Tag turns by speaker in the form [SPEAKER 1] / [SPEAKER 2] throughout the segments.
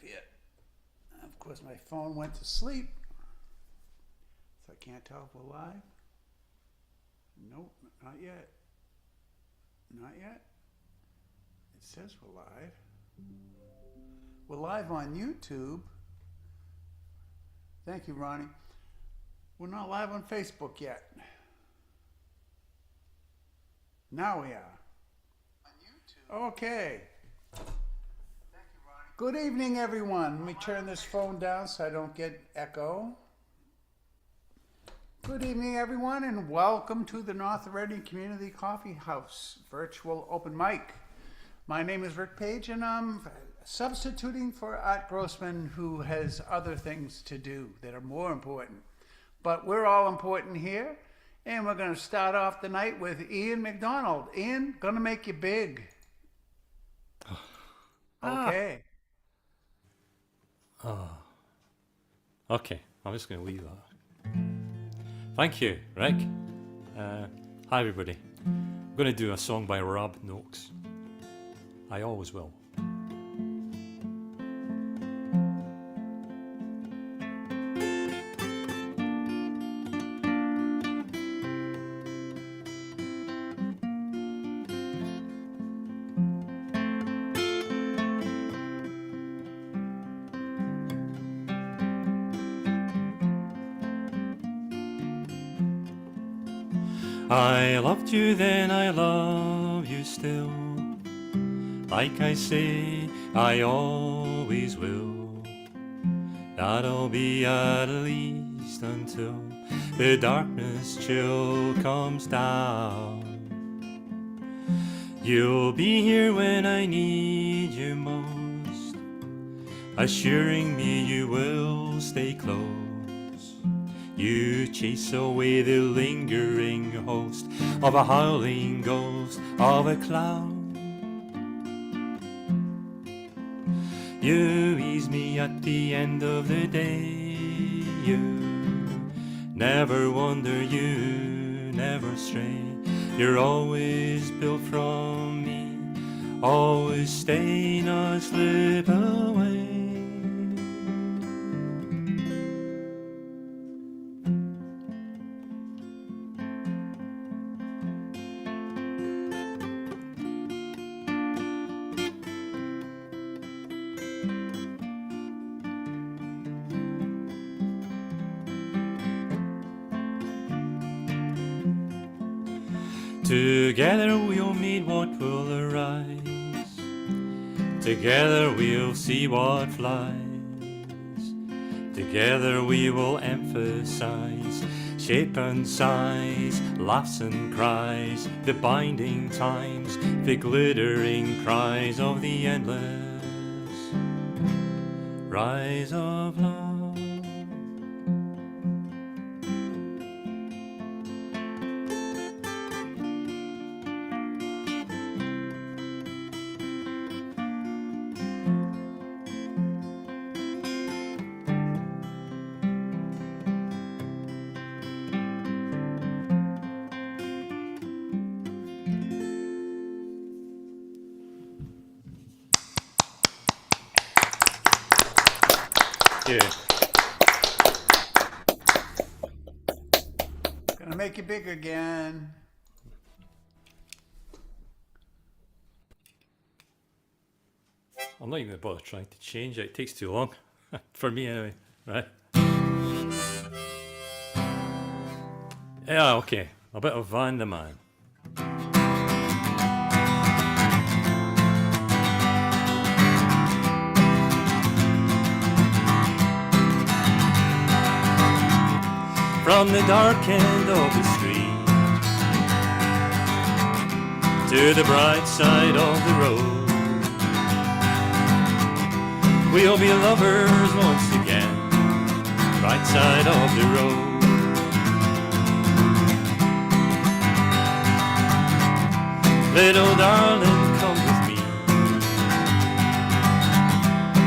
[SPEAKER 1] yet. Of course, my phone went to sleep, so I can't tell if we're live. Nope, not yet. Not yet. It says we're live. We're live on YouTube. Thank you, Ronnie. We're not live on Facebook yet. Now we are. On YouTube. Okay. Thank you, Ronnie. Good evening, everyone. Let me turn this phone down so I don't get echo. Good evening, everyone, and welcome to the North Reading Community Coffee House virtual open mic. My name is Rick Page, and I'm substituting for Art Grossman, who has other things to do that are more important. But we're all important here, and we're going to start off the night with Ian McDonald. Ian, gonna make you big. Okay.
[SPEAKER 2] Okay, I'm just going to leave that. Thank you, Rick. Hi, everybody. I'm going to do a song by Rob Noakes. I always will. I loved you then, I love you still. Like I say, I always will. That'll be at least until the darkness chill comes down. You'll be here when I need you most, assuring me you will stay close. You chase away the lingering host of a howling ghost of a cloud. You ease me at the end of the day. You never wander, you never stray. You're always built from me, always stay, not slip away. Together we'll meet what will arise. Together we'll see what flies. Together we will emphasize shape and size, laughs and cries, the binding times, the glittering cries of the endless rise of love.
[SPEAKER 1] Gonna make you big again.
[SPEAKER 2] I'm not even going to bother trying to change it. It takes too long. For me anyway, right? Yeah, okay. A bit of Van the Man. From the dark end of the street to the bright side of the road, we'll be lovers once again, right side of the road. Little darling, come with me,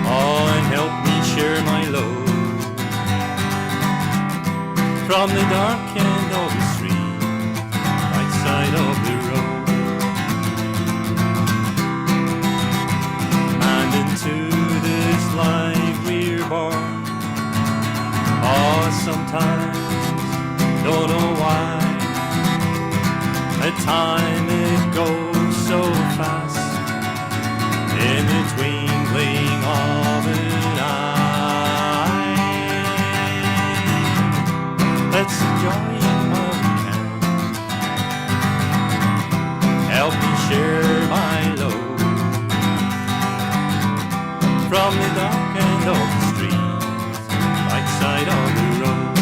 [SPEAKER 2] oh, and help me share my load. From the dark end of the street, right side of the road, and into this life from the dark end of the street, right side of the road.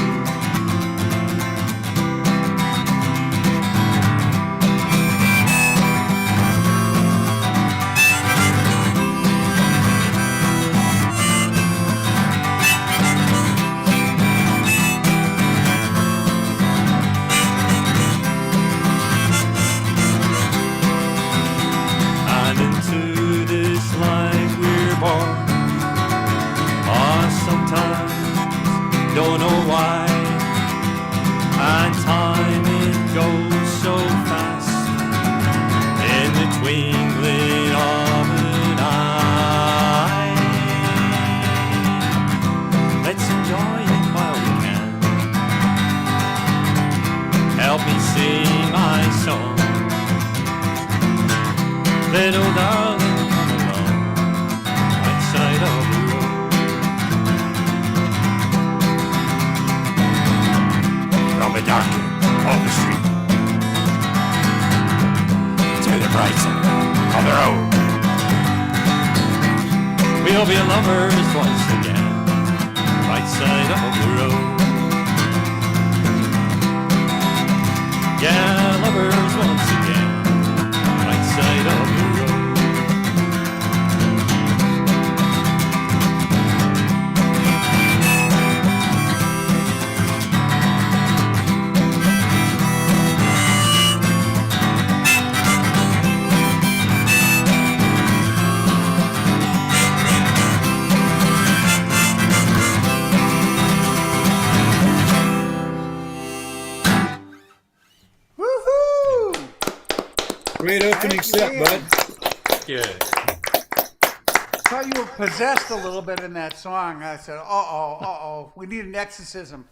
[SPEAKER 2] And into this life we're born, sometimes don't know why, and time it goes so fast, in the twinkling of an eye. Let's enjoy it while we can. Help me sing my song, little darling, come along, right side of the road. From the dark end of the street to the bright side of the road, we'll be lovers once again, right side of the road. Yeah, lovers once again, right side of the road.
[SPEAKER 1] Woohoo!
[SPEAKER 3] Great opening set, bud.
[SPEAKER 2] Good.
[SPEAKER 1] Thought you were possessed a little bit in that song. I said, uh-oh, we need an exorcism.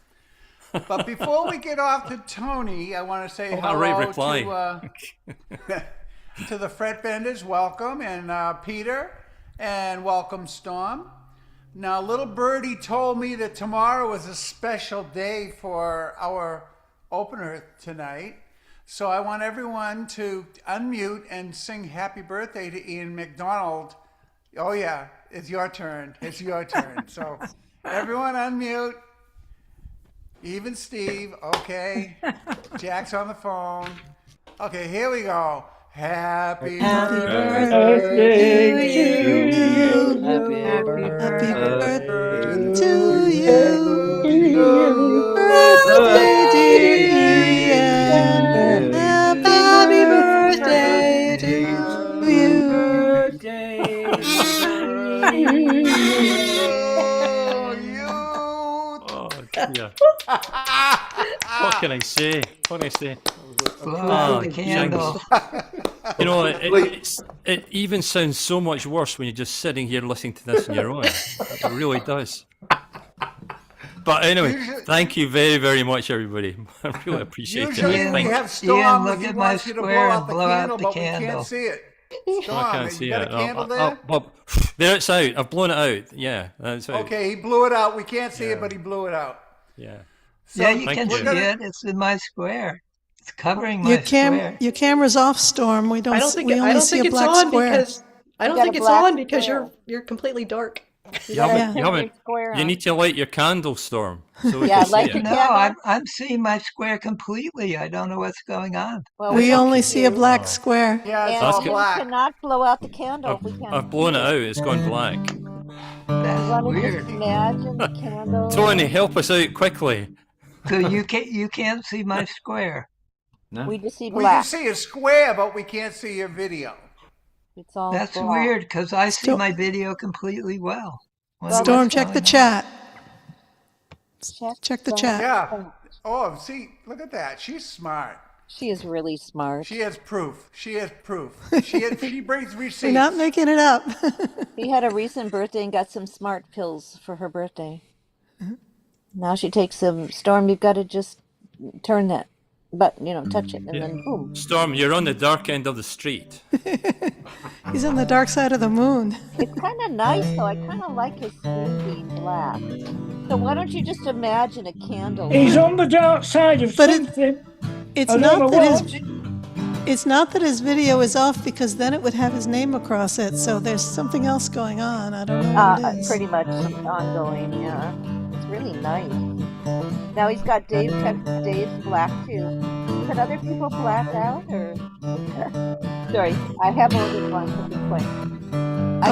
[SPEAKER 1] But before we get off to Tony, I want to say hello to the Fret Benders, welcome, and Peter, and welcome Storm. Now, little birdie told me that tomorrow is a special day for our opener tonight. So I want everyone to unmute and sing happy birthday to Ian McDonald. Oh yeah, it's your turn. It's your turn. So everyone unmute. Even Steve, okay. Jack's on the phone. Okay, here we go. Happy birthday to you.
[SPEAKER 4] Happy birthday
[SPEAKER 5] to you. Birthday, dear Ian. Happy birthday to you.
[SPEAKER 2] Oh, dear. What can I say? What can I say?
[SPEAKER 4] Blow out the candle.
[SPEAKER 2] You know, it even sounds so much worse when you're just sitting here listening to this on your own. It really does. But anyway, thank you very, very much, everybody. I really appreciate
[SPEAKER 1] Usually
[SPEAKER 2] it.
[SPEAKER 1] we have Storm.
[SPEAKER 4] Ian, look
[SPEAKER 1] He
[SPEAKER 4] at my
[SPEAKER 1] wants you to
[SPEAKER 4] square
[SPEAKER 1] blow
[SPEAKER 4] and blow out the
[SPEAKER 1] but we
[SPEAKER 4] candle.
[SPEAKER 1] can't see it. Storm,
[SPEAKER 2] I can't see
[SPEAKER 1] you got
[SPEAKER 2] it.
[SPEAKER 1] a candle there?
[SPEAKER 2] Well, there it's out. I've blown it out. Yeah, that's out.
[SPEAKER 1] Okay, he blew it out. We can't see it, but he blew it out.
[SPEAKER 2] Yeah.
[SPEAKER 1] So
[SPEAKER 4] Yeah, you
[SPEAKER 2] thank
[SPEAKER 4] can
[SPEAKER 2] you.
[SPEAKER 4] see it. It's in my square. It's covering my square.
[SPEAKER 5] Your camera's off, Storm. We don't.
[SPEAKER 6] I don't think
[SPEAKER 5] we only
[SPEAKER 6] I don't
[SPEAKER 5] see
[SPEAKER 6] think
[SPEAKER 5] a
[SPEAKER 6] it's
[SPEAKER 5] black
[SPEAKER 6] on
[SPEAKER 5] square.
[SPEAKER 6] because I don't think it's on because you're completely dark.
[SPEAKER 2] You haven't. You need to light your candle, Storm. So we can see it.
[SPEAKER 4] No, I'm seeing my square completely. I don't know what's going on.
[SPEAKER 7] Well,
[SPEAKER 5] We only see a black square.
[SPEAKER 1] yeah, it's
[SPEAKER 7] and
[SPEAKER 1] all
[SPEAKER 7] you
[SPEAKER 1] black.
[SPEAKER 7] cannot blow out the candle if we can't.
[SPEAKER 2] I've blown it out. It's gone black.
[SPEAKER 4] That's
[SPEAKER 7] Want to
[SPEAKER 4] weird.
[SPEAKER 7] just imagine the candle?
[SPEAKER 2] Tony, help us out quickly.
[SPEAKER 4] So you can't see my square.
[SPEAKER 7] We just see
[SPEAKER 1] We can
[SPEAKER 7] black.
[SPEAKER 1] see a square, but we can't see your video.
[SPEAKER 7] It's all
[SPEAKER 4] That's
[SPEAKER 7] black.
[SPEAKER 4] weird because I see my video completely well. Wonder
[SPEAKER 5] Storm,
[SPEAKER 4] what's
[SPEAKER 5] check the
[SPEAKER 4] going on.
[SPEAKER 5] chat.
[SPEAKER 7] Check
[SPEAKER 5] Check the
[SPEAKER 7] the-
[SPEAKER 5] chat.
[SPEAKER 1] Yeah. Oh, see, look at that. She's smart.
[SPEAKER 7] She is really smart.
[SPEAKER 1] She has proof. She has proof. She brings receipts.
[SPEAKER 5] You're not making it up.
[SPEAKER 7] She had a recent birthday and got some smart pills for her birthday. Now she takes some. Storm, you've got to just turn that button, touch it, and then boom.
[SPEAKER 2] Storm, you're on the dark end of the street.
[SPEAKER 5] He's on the dark side of the moon.
[SPEAKER 7] It's kind of nice, though. I kind of like his skin being black. So why don't you just imagine a candle?
[SPEAKER 8] He's on the dark side of
[SPEAKER 5] But
[SPEAKER 8] something.
[SPEAKER 5] It's
[SPEAKER 8] I don't
[SPEAKER 5] not
[SPEAKER 8] know
[SPEAKER 5] that
[SPEAKER 8] what.
[SPEAKER 5] It's not that his video is off because then it would have his name across it. So there's something else going on. I don't know what it is.
[SPEAKER 7] Pretty much some ongoing, yeah. It's really nice. Now he's got Dave's black too. Could other people black out or? Sorry, I have ordered one to be quick.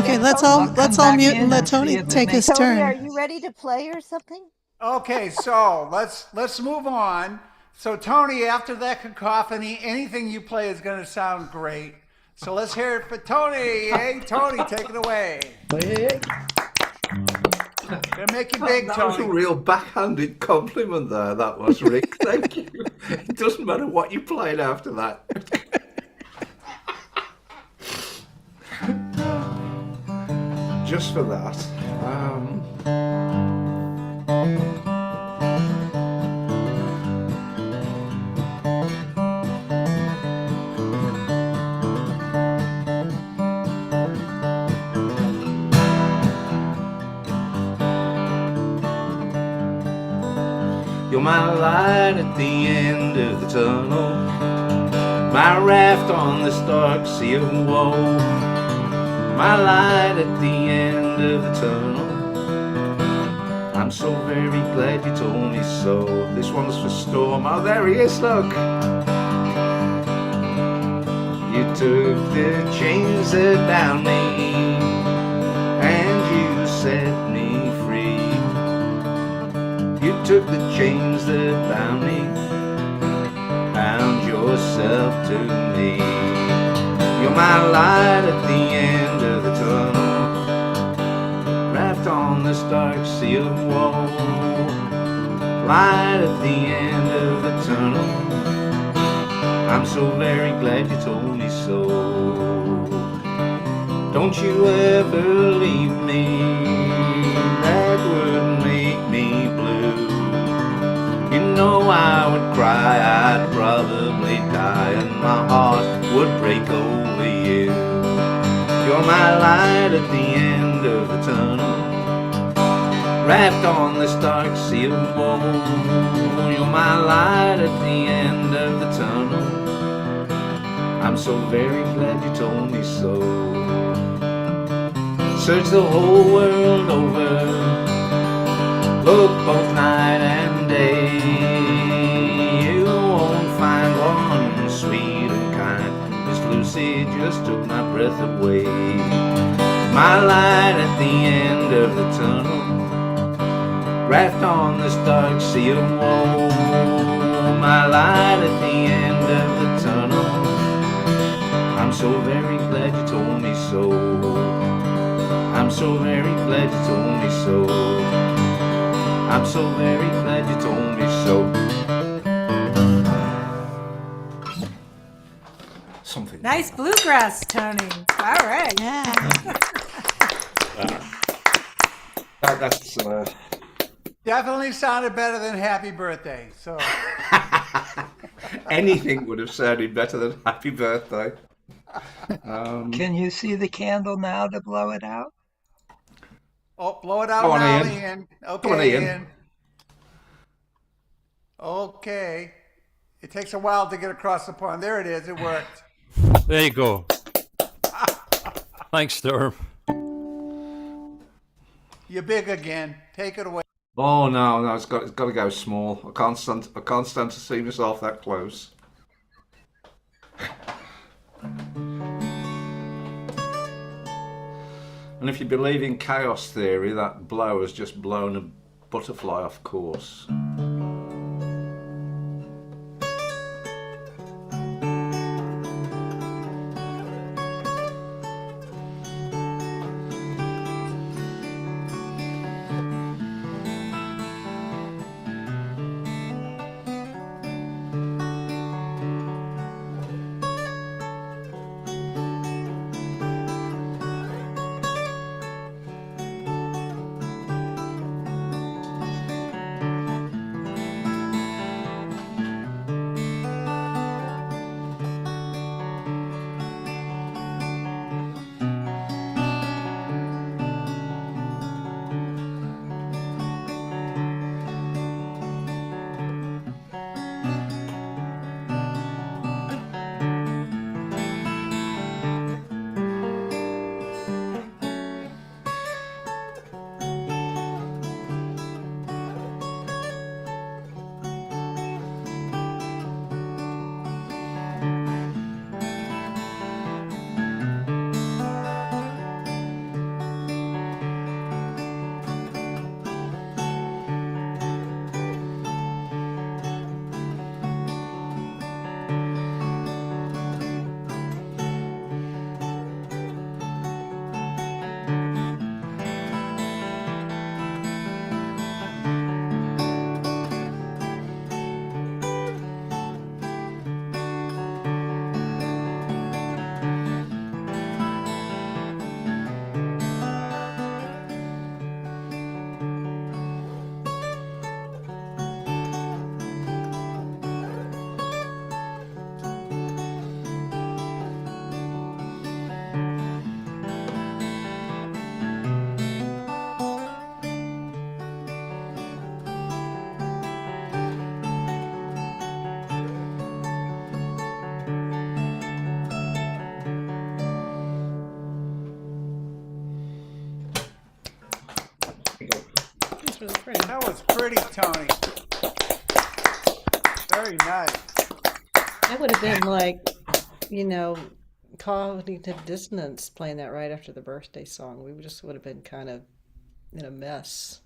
[SPEAKER 5] Okay, let's
[SPEAKER 4] I'll come
[SPEAKER 5] all
[SPEAKER 4] back
[SPEAKER 5] mute
[SPEAKER 4] in
[SPEAKER 5] and let
[SPEAKER 4] and see
[SPEAKER 5] Tony
[SPEAKER 4] if it
[SPEAKER 5] take his
[SPEAKER 4] makes-
[SPEAKER 7] Tony, are
[SPEAKER 5] turn.
[SPEAKER 7] you ready to play or something?
[SPEAKER 1] Okay, so let's move on. So Tony, after that cacophony, anything you play is going to sound great. So let's hear it for Tony. Hey, Tony, take it away.
[SPEAKER 8] Hey,
[SPEAKER 1] Gonna make you big,
[SPEAKER 8] that was a
[SPEAKER 1] Tony.
[SPEAKER 8] real backhanded compliment there, that was, Rick. Thank you. It doesn't matter what you played after that. Just for that. You're my light at the end of the tunnel, my raft on this dark sea of woe, my light at the end of the tunnel. I'm so very glad you told me so. This one's for Storm. Oh, there he is, look. You took the chains that bound me and you set me free. You took the chains that bound me, bound yourself to me. You're my light at the end of the tunnel, wrapped on this dark sea of woe. Light at the end of the tunnel, I'm so very glad you told me so. Don't you ever leave me, that would make me blue. You know I would cry, I'd probably die, and my heart would break over you. You're my light at the end of the tunnel, wrapped on this dark sea of woe. You're my light at the end of the tunnel, I'm so very glad you told me so. Search the whole world over, look both night and day, you won't find one sweet and kind. Miss Lucy just took my breath away. My light at the end of the tunnel, wrapped on this dark sea of woe. My light at the end of the tunnel, I'm so very glad you told me so. I'm so very glad you told me so. I'm so very glad you told me so. Something.
[SPEAKER 9] Nice bluegrass, Tony. All right.
[SPEAKER 5] Yeah.
[SPEAKER 8] That's
[SPEAKER 1] Definitely sounded better than Happy Birthday. So
[SPEAKER 8] anything would have sounded better than Happy Birthday.
[SPEAKER 4] Can you see the candle now to blow it out?
[SPEAKER 1] oh, blow it out
[SPEAKER 8] Go on,
[SPEAKER 1] now,
[SPEAKER 8] Ian.
[SPEAKER 1] Ian. Okay,
[SPEAKER 8] Come on, Ian.
[SPEAKER 1] Ian. Okay. It takes a while to get across the pond. There it is. It worked.
[SPEAKER 2] There you go. Thanks, Storm.
[SPEAKER 1] You're big again. Take it away.
[SPEAKER 8] Oh no, it's got to go small. I can't stand to see myself that close. And if you believe in chaos theory, that blow has just blown a butterfly off course.
[SPEAKER 6] was really pretty.
[SPEAKER 1] That was pretty, Tony. Very nice.
[SPEAKER 6] That would have been like, cognitive dissonance playing that right after the birthday song. We just would have been kind of in a mess.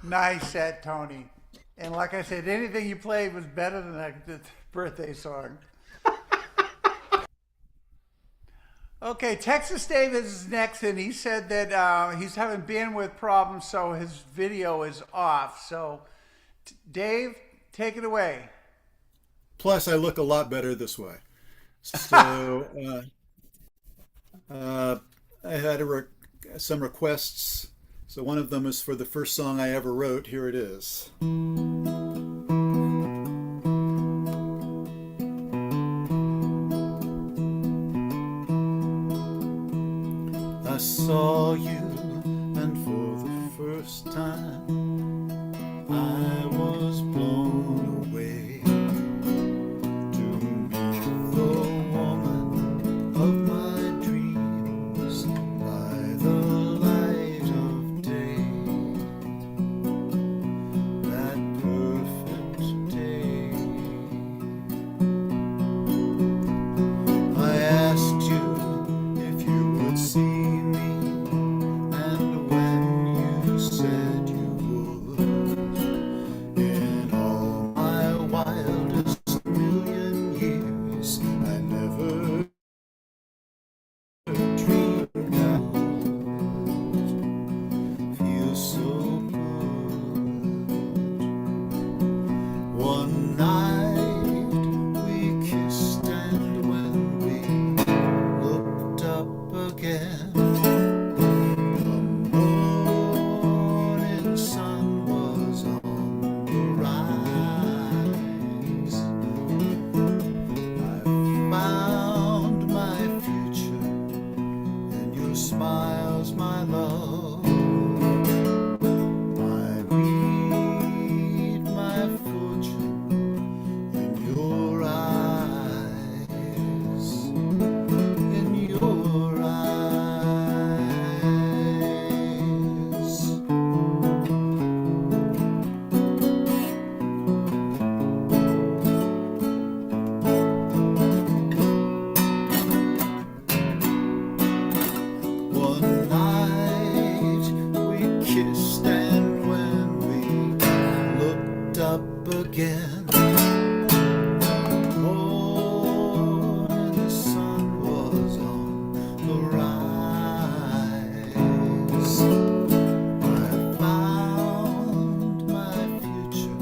[SPEAKER 1] Nice set, Tony. And like I said, anything you played was better than that birthday song. Okay, Texas Dave is next, and he said that he's having bandwidth problems, so his video is off. So, Dave, take it away.
[SPEAKER 3] Plus, I look a lot better this way. So, I had some requests. So one of them is for the first song I ever wrote. Here it is. I saw you, and for the first time I was blown away to meet the woman of my dreams by the light of day. That perfect day, I asked you if you would see me, and when you said you would, in all my wildest million years, I never dreamed I would feel so good. One night we kissed, and when we looked up again, the morning sun was on the rise. I found my future in your smiles, my love. I read my fortune in your eyes, in your eyes. One night we kissed, and when we looked up again, oh, and the sun was on the rise. I found my future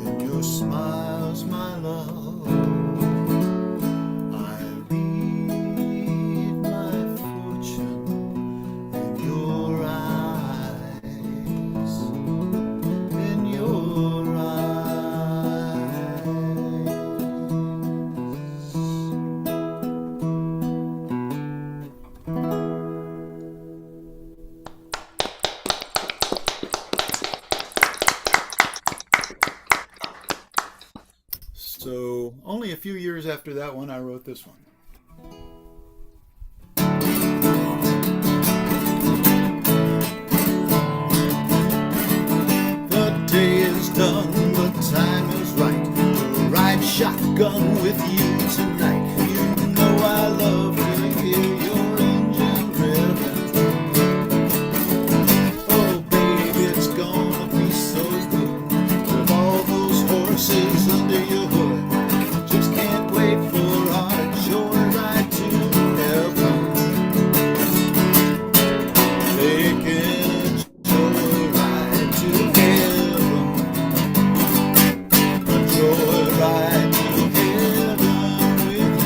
[SPEAKER 3] in your smiles, my love. I read my fortune in your eyes, in your eyes. So only a few years after that one, I wrote this one. The day is done, the time is right to ride shotgun with you tonight. You know I love to hear your engine revving. Oh baby, it's gonna be so good with all those horses under your hood. Just can't wait for our joyride to heaven. Taking a joyride to heaven. A joyride to heaven with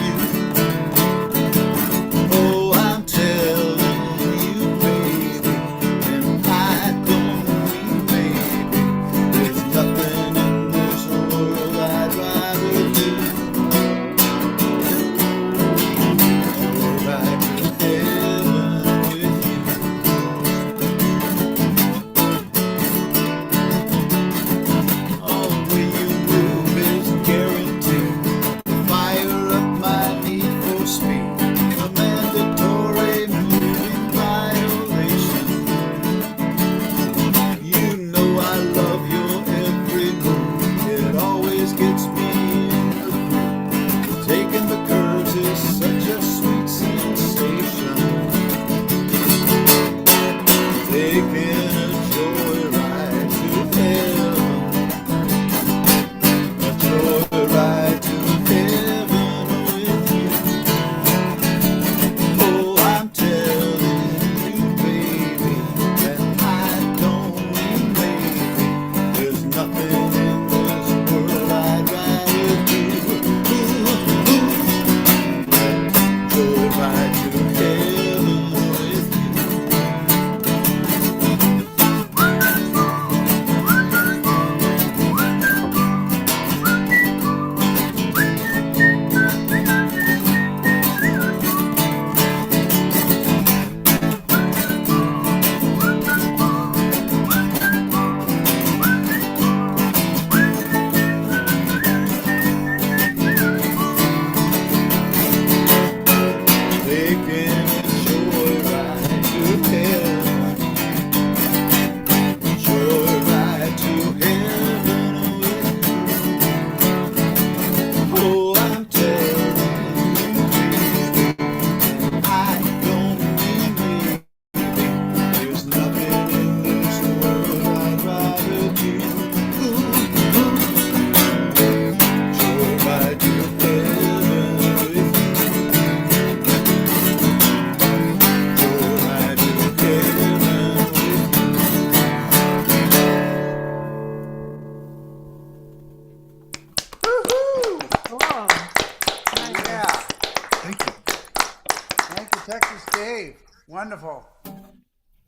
[SPEAKER 1] Texas Dave. Wonderful.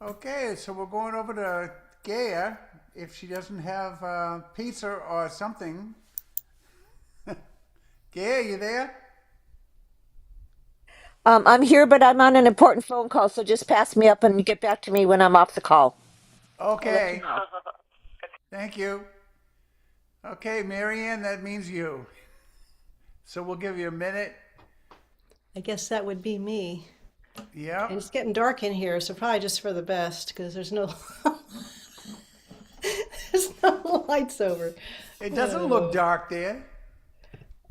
[SPEAKER 1] Okay, so we're going over to Gaia. If she doesn't have pizza or something. Gaia, you there?
[SPEAKER 7] I'm here, but I'm on an important phone call, so just pass me up and get back to me when I'm off the call. I'll let you
[SPEAKER 1] Okay.
[SPEAKER 7] know.
[SPEAKER 1] Thank you. Okay, Marianne, that means you. So we'll give you a minute.
[SPEAKER 6] I guess that would be me. And
[SPEAKER 1] Yep.
[SPEAKER 6] it's getting dark in here, so probably just for the best because there's no there's no lights over.
[SPEAKER 1] It doesn't look dark there.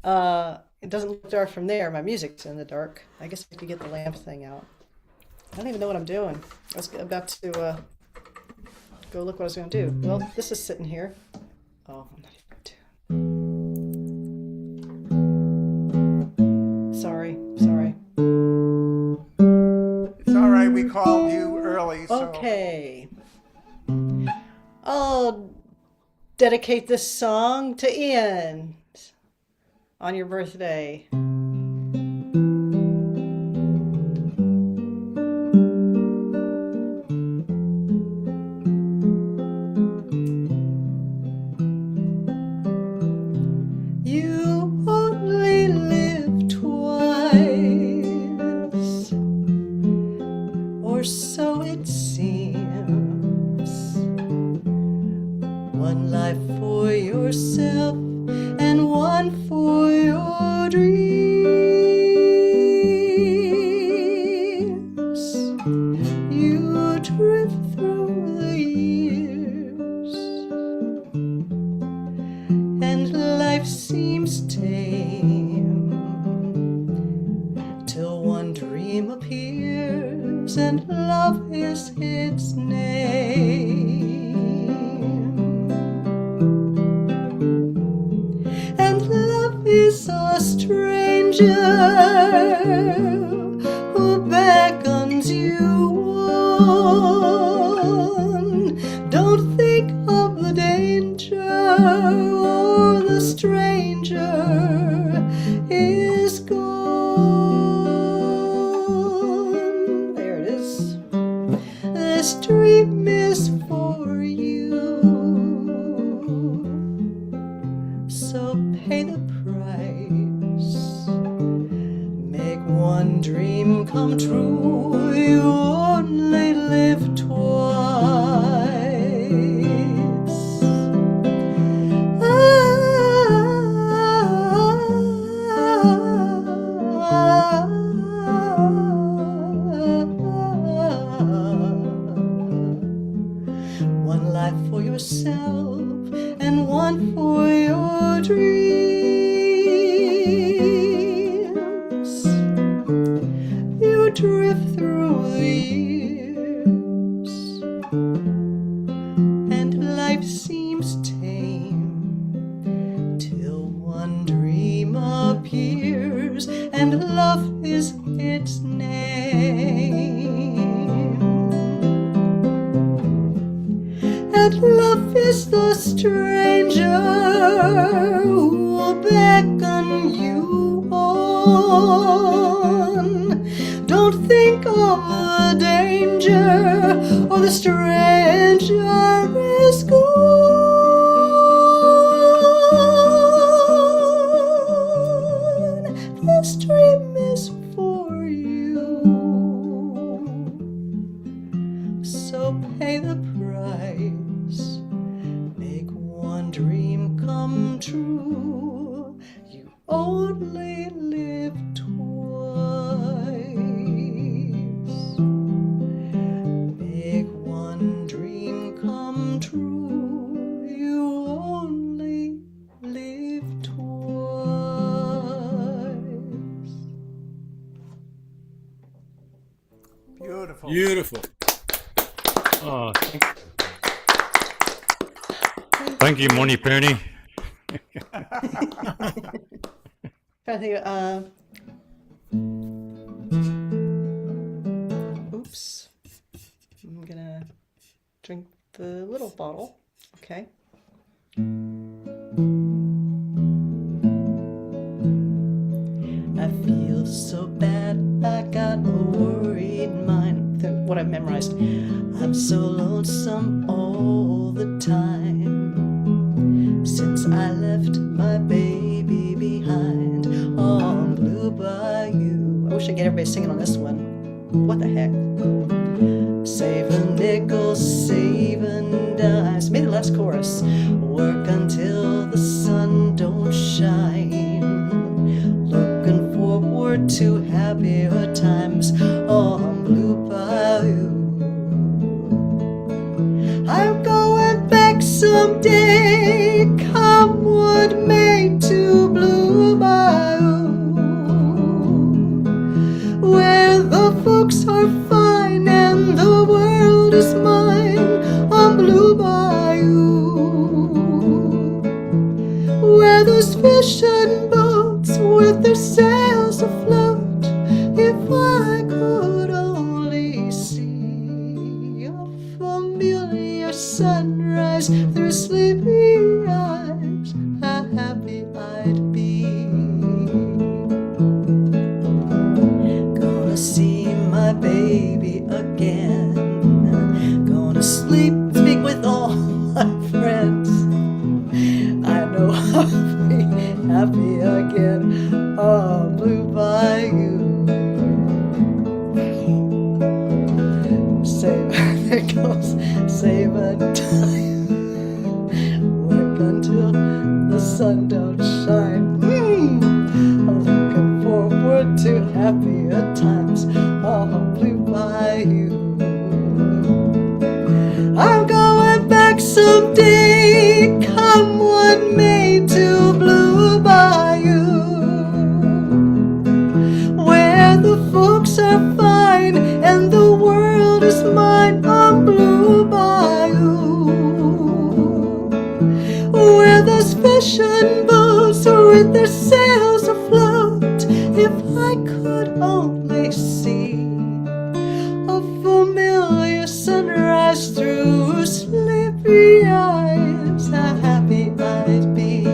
[SPEAKER 6] It doesn't look dark from there. My music's in the dark. I guess I could get the lamp thing out. I don't even know what I'm doing. I was about to go look what I was going to do. Well, this is sitting here. Oh, I'm not even going to. Sorry.
[SPEAKER 1] It's all right. We called you early, so.
[SPEAKER 6] Okay. I'll dedicate this song to Ian on your birthday. You only live twice, or so it seems. One life for yourself and one for your dreams. You drift through the years, and life seems tame till one dream appears and love is its name. And love is a stranger who beckons you on. Don't think of the danger, or the stranger is gone. There it is. This dream is for you, so pay the price. Make one dream come true. You only live twice. One life for yourself and one for your dreams. You drift through the years, and life seems tame till one dream appears and love is its name. And love is the stranger who will beckon you on. Don't think of the danger, or the stranger is gone. This dream is for you, so pay the price. Make one dream come true. You only live twice. Make one dream come true. You only live twice.
[SPEAKER 1] Beautiful.
[SPEAKER 3] Beautiful.
[SPEAKER 2] Oh, thank you, Moni Perny.
[SPEAKER 6] I think, oops. I'm gonna drink the little bottle. Okay. I feel so bad, I got no words. what I've memorized. I'm so lonesome all the time since I left my baby behind on Blue Bayou. I wish I could get everybody singing on this one. What the heck? Saving nickels, saving dimes. Maybe the last chorus. Work until the sun don't shine. Looking forward to happier times on Blue Bayou. I'm going back someday, come what may, to Blue Bayou, where the folks are fine and the world is mine on Blue Bayou, where those fishing boats with their sails afloat, if I could only see a familiar sunrise through sleepy eyes, how happy I'd be. Gonna see my baby again, gonna speak with all my friends. I know I'll be happy again on Blue Bayou. Save nickels, save a dime, work until the sun don't shine. I'm looking forward to happier times on Blue Bayou. I'm going back someday, come what may, to Blue Bayou, where the folks are fine and the world is mine on Blue Bayou, where there's fishing boats with their sails afloat, if I could only see a familiar sunrise through sleepy eyes, how happy I'd be.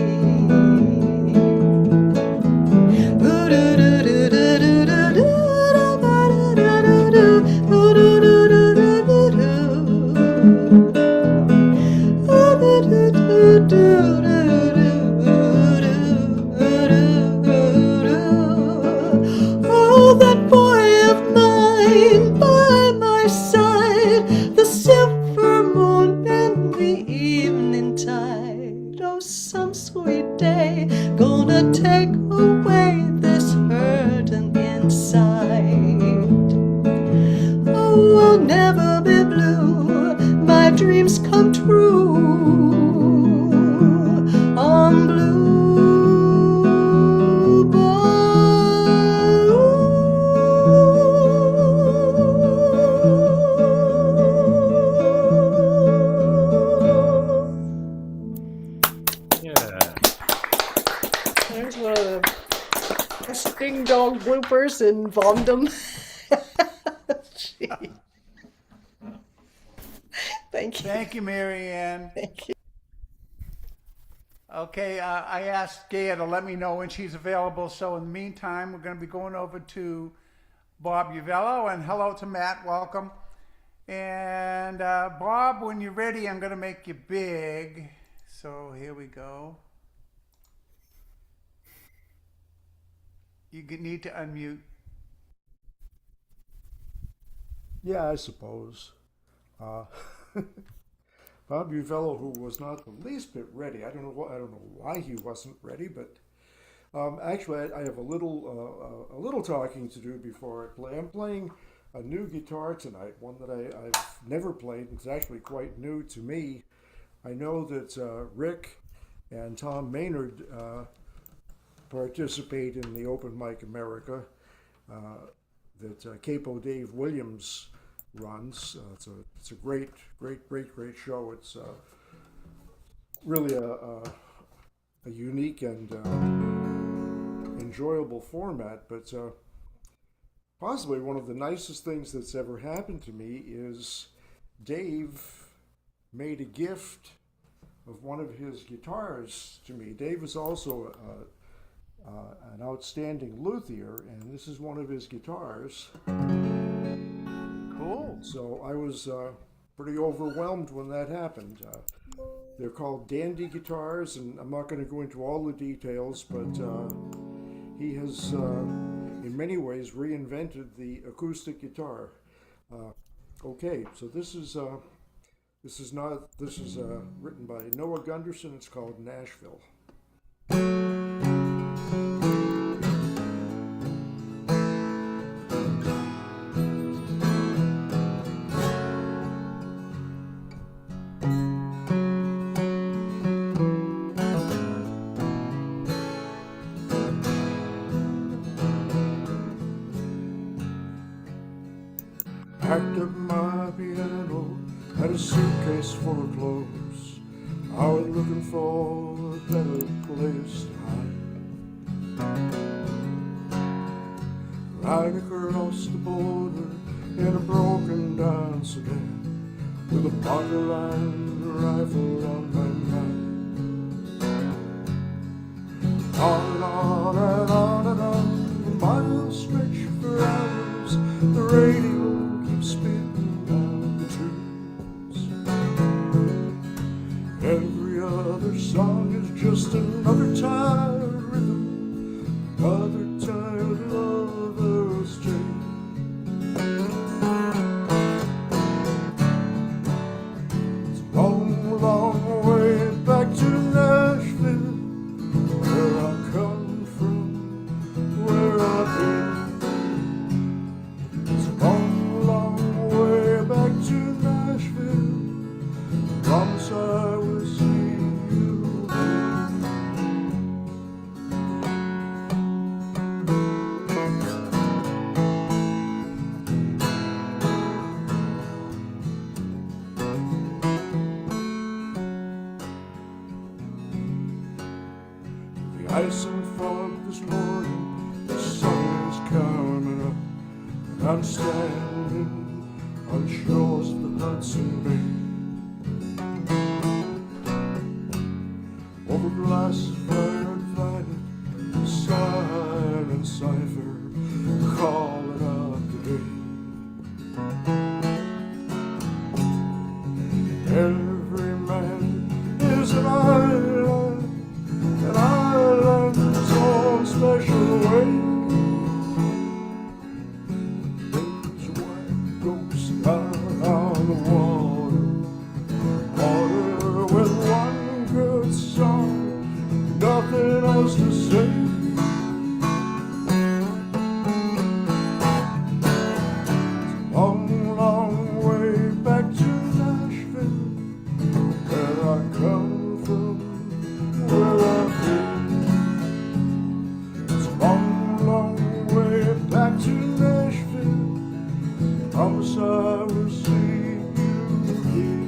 [SPEAKER 6] Oh, that boy of mine by my side, the silver moon and the evening tide. Oh, some sweet day gonna take away this hurting inside. Oh, I'll never be blue, my dreams come true on Blue There's one of the best ding dong bloopers in Vondom. Gee. Thank you.
[SPEAKER 1] Thank you, Mary Ann.
[SPEAKER 6] Thank you.
[SPEAKER 1] Okay, I asked Gaia to let me know when she's available, so in the meantime, we're going to be going over to Bob Uvello, and hello to Matt, welcome. And Bob, when you're ready, I'm going to make you big. So here we go. You need to unmute.
[SPEAKER 10] Yeah, I suppose. Bob Uvello, who was not the least bit ready. I don't know why he wasn't ready, but actually, I have a little talking to do before I play. I'm playing a new guitar tonight, one that I've never played. It's actually quite new to me. I know that Rick and Tom Maynard participate in the Open Mic America that Capo Dave Williams runs. It's a great show. It's really a unique and enjoyable format, but possibly one of the nicest things that's ever happened to me is Dave made a gift of one of his guitars to me. Dave is also an outstanding luthier, and this is one of his guitars.
[SPEAKER 1] Cool.
[SPEAKER 10] So I was pretty overwhelmed when that happened. They're called Dandy guitars, and I'm not going to go into all the details, but he has, in many ways, reinvented the acoustic guitar. Okay, so this is written by Noah Gunderson. It's called Nashville. Packed up my piano, had a suitcase full of clothes. I was looking for a better place to hide. Right across the border in a broken down sedan, with a pocket line rifle on my mind. On and on and on and on, the miles stretch for hours. The radio spitting out the tunes. Every other song is just another tired rhythm, another tired lover's tale. It's a long, long way back to Nashville, where I come from, where I've been. It's a long, long way back to Nashville. Promise I will see you the ice and fog this morning, the sun is coming up, and I'm standing on the shores of the Hudson Bay. Over glass fired violet, silent cipher, calling out the day. Every man is an island, an island's own special way. There's a white ghost out on the water, water with one good song, nothing else to say. It's a long, long way back to Nashville, where I come from, where I've been. It's a long, long way back to Nashville. Promise I will see you here.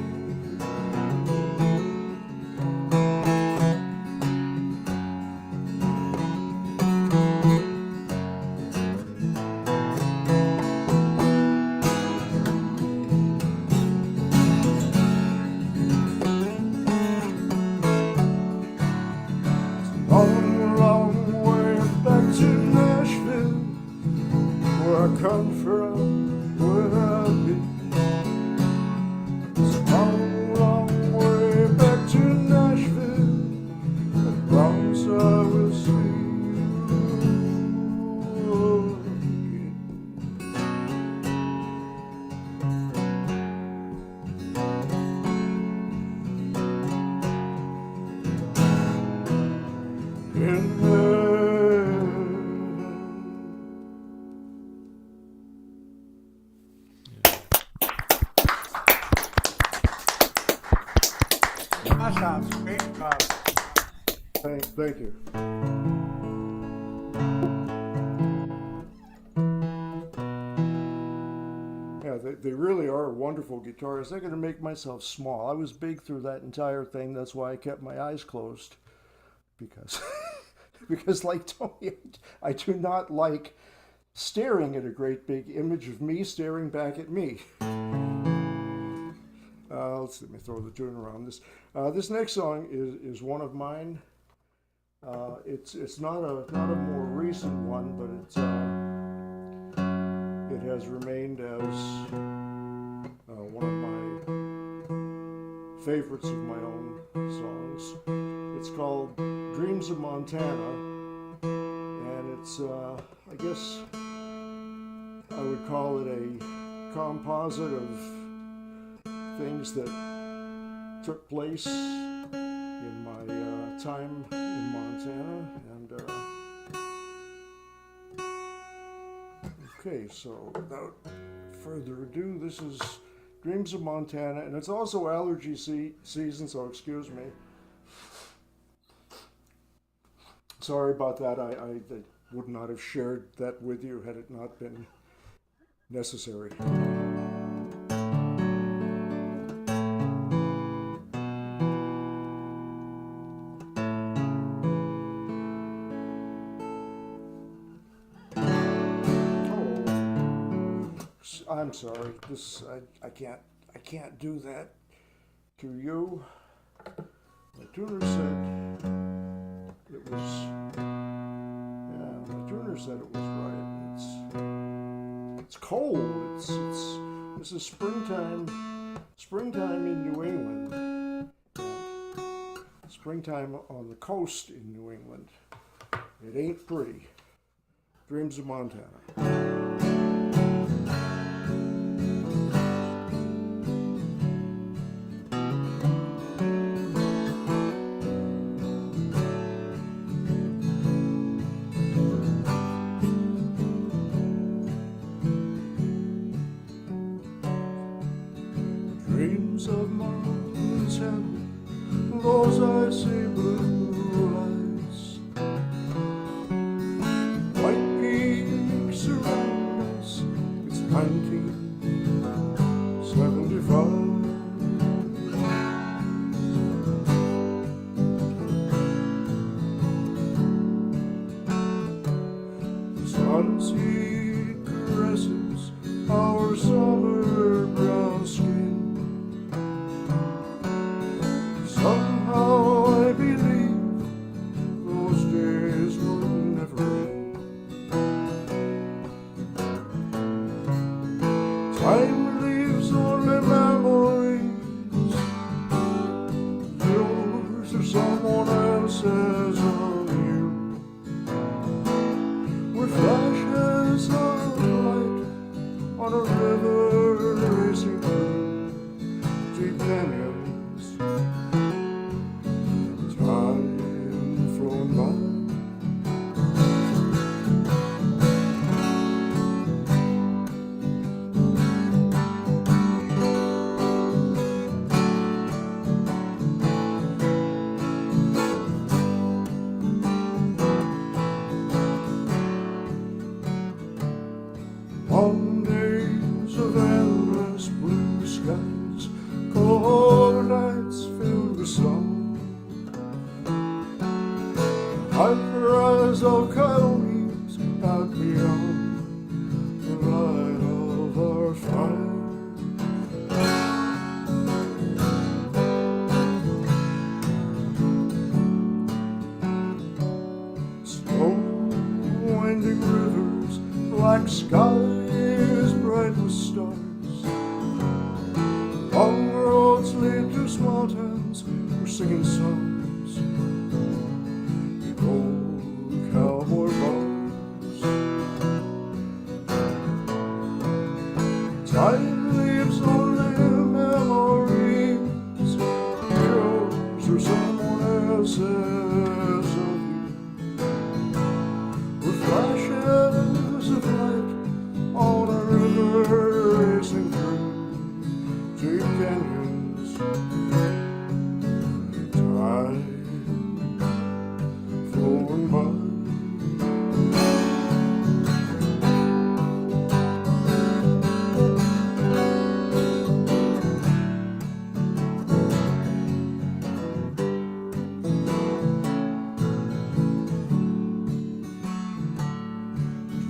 [SPEAKER 10] Long, long way back to Nashville, where I come from, where I've been. It's a long, long way back to Nashville. I promise I will see you again. In
[SPEAKER 1] That sounds great, Bob.
[SPEAKER 10] Thank you. Yeah, they really are wonderful guitars. They're going to make myself small. I was big through that entire thing. That's why I kept my eyes closed. Because, because like Tony, I do not like staring at a great big image of me staring back at me. Let me throw the tune around this. This next song is one of mine. It's not a more recent one, but it has remained as one of my favorites of my own songs. It's called Dreams of Montana, and it's, I guess I would call it a composite of things that took place in my time in Montana. And okay, so without further ado, this is Dreams of Montana, and it's also allergy season, so excuse me. Sorry about that. I would not have shared that with you had it not been necessary. I'm sorry. This I can't do that to you. The tuner said it was. Yeah, the tuner said it was right. It's cold. This is springtime in New England. Springtime on the coast in New England. It ain't pretty. Dreams of Montana. Dreams of Montana, those icy blue eyes, white peaks around us, it's 1975. The sun's heat caresses our summer brown skin. Somehow I believe those days will never end. Time leaves only memories, yours or someone else's of you. We're flashes of light on a river racing through deep canyons. Time flowing by. Long days of endless blue skies, cold nights filled with snow. Cries of coyotes out beyond the light of our fire. Slow winding rivers, black skies bright with stars. Long roads lead to small towns, we're singing songs. Cowboy bars. Time leaves only memories, yours or someone else's of you. We're flashes of light on a river racing through deep canyons. Time flowing by.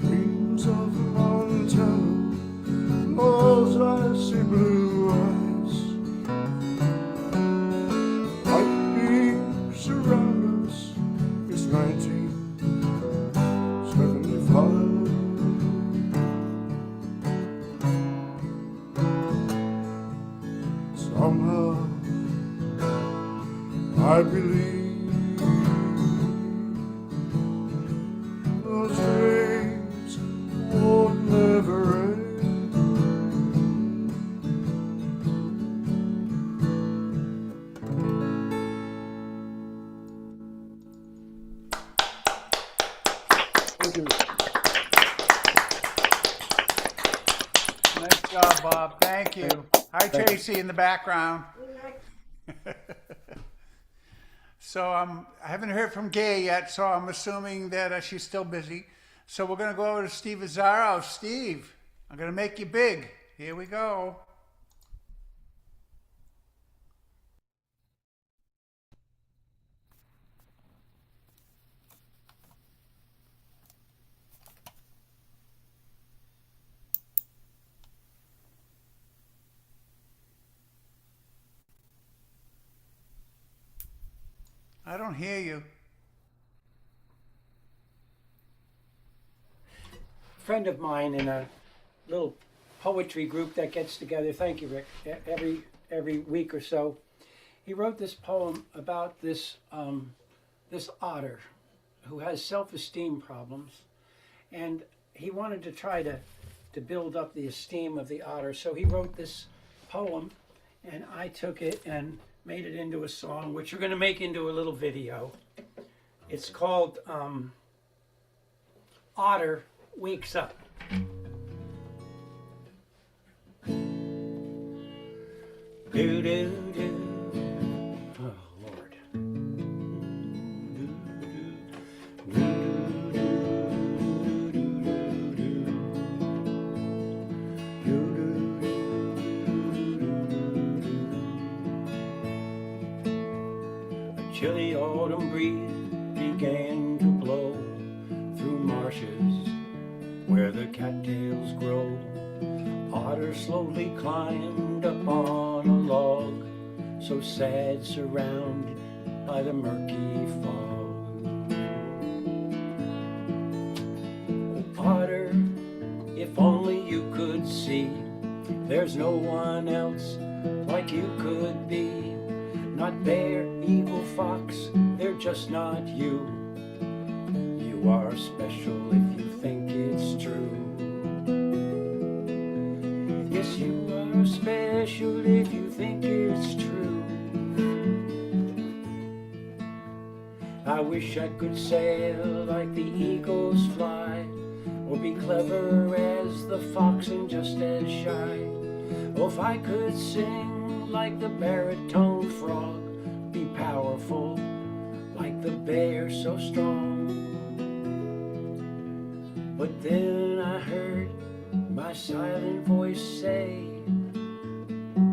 [SPEAKER 10] Dreams of Montana, those icy blue eyes, white peaks around us, it's 1975. I believe those days won't never end. Thank you.
[SPEAKER 1] Nice job, Bob. Thank you. Hi, Tracy, in the background. So I haven't heard from Gay yet, so I'm assuming that she's still busy. So we're going to go over to Steve Azzaro. Steve, I'm going to make you big. Here we go. I don't hear you.
[SPEAKER 11] Friend of mine in a little poetry group that gets together. Thank you, Rick. Every week or so, he wrote this poem about this this otter who has self-esteem problems, and he wanted to try to build up the esteem of the otter. So he wrote this poem, and I took it and made it into a song, which we're going to make into a little video. It's called Otter Wakes Up. Do do do. Oh Lord. A chilly autumn breeze began to blow through marshes where the cattails grow. Otter slowly climbed up on a log, so sad, surrounded by the murky fog. Oh, Otter, if only you could see, there's no one else like you could be. Not bear, eagle, fox, they're just not you. You are special if you think it's true. Yes, you are special if you think it's true. I wish I could sail like the eagles fly, or be clever as the fox and just as shy. Or if I could sing like the baritone frog, be powerful like the bear so strong. But then I heard my silent voice say,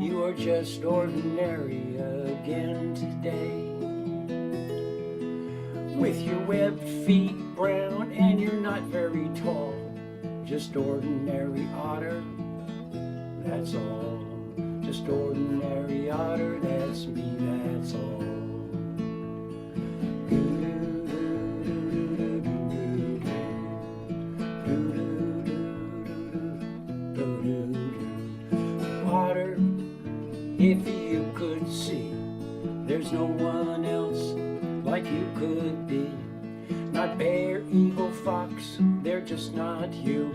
[SPEAKER 11] you are just ordinary again today. With your webbed feet brown and you're not very tall, just ordinary otter, that's all. Just ordinary otter, that's me, that's all. Otter, if you could see, there's no one else like you could be. Not bear, eagle, fox, they're just not you.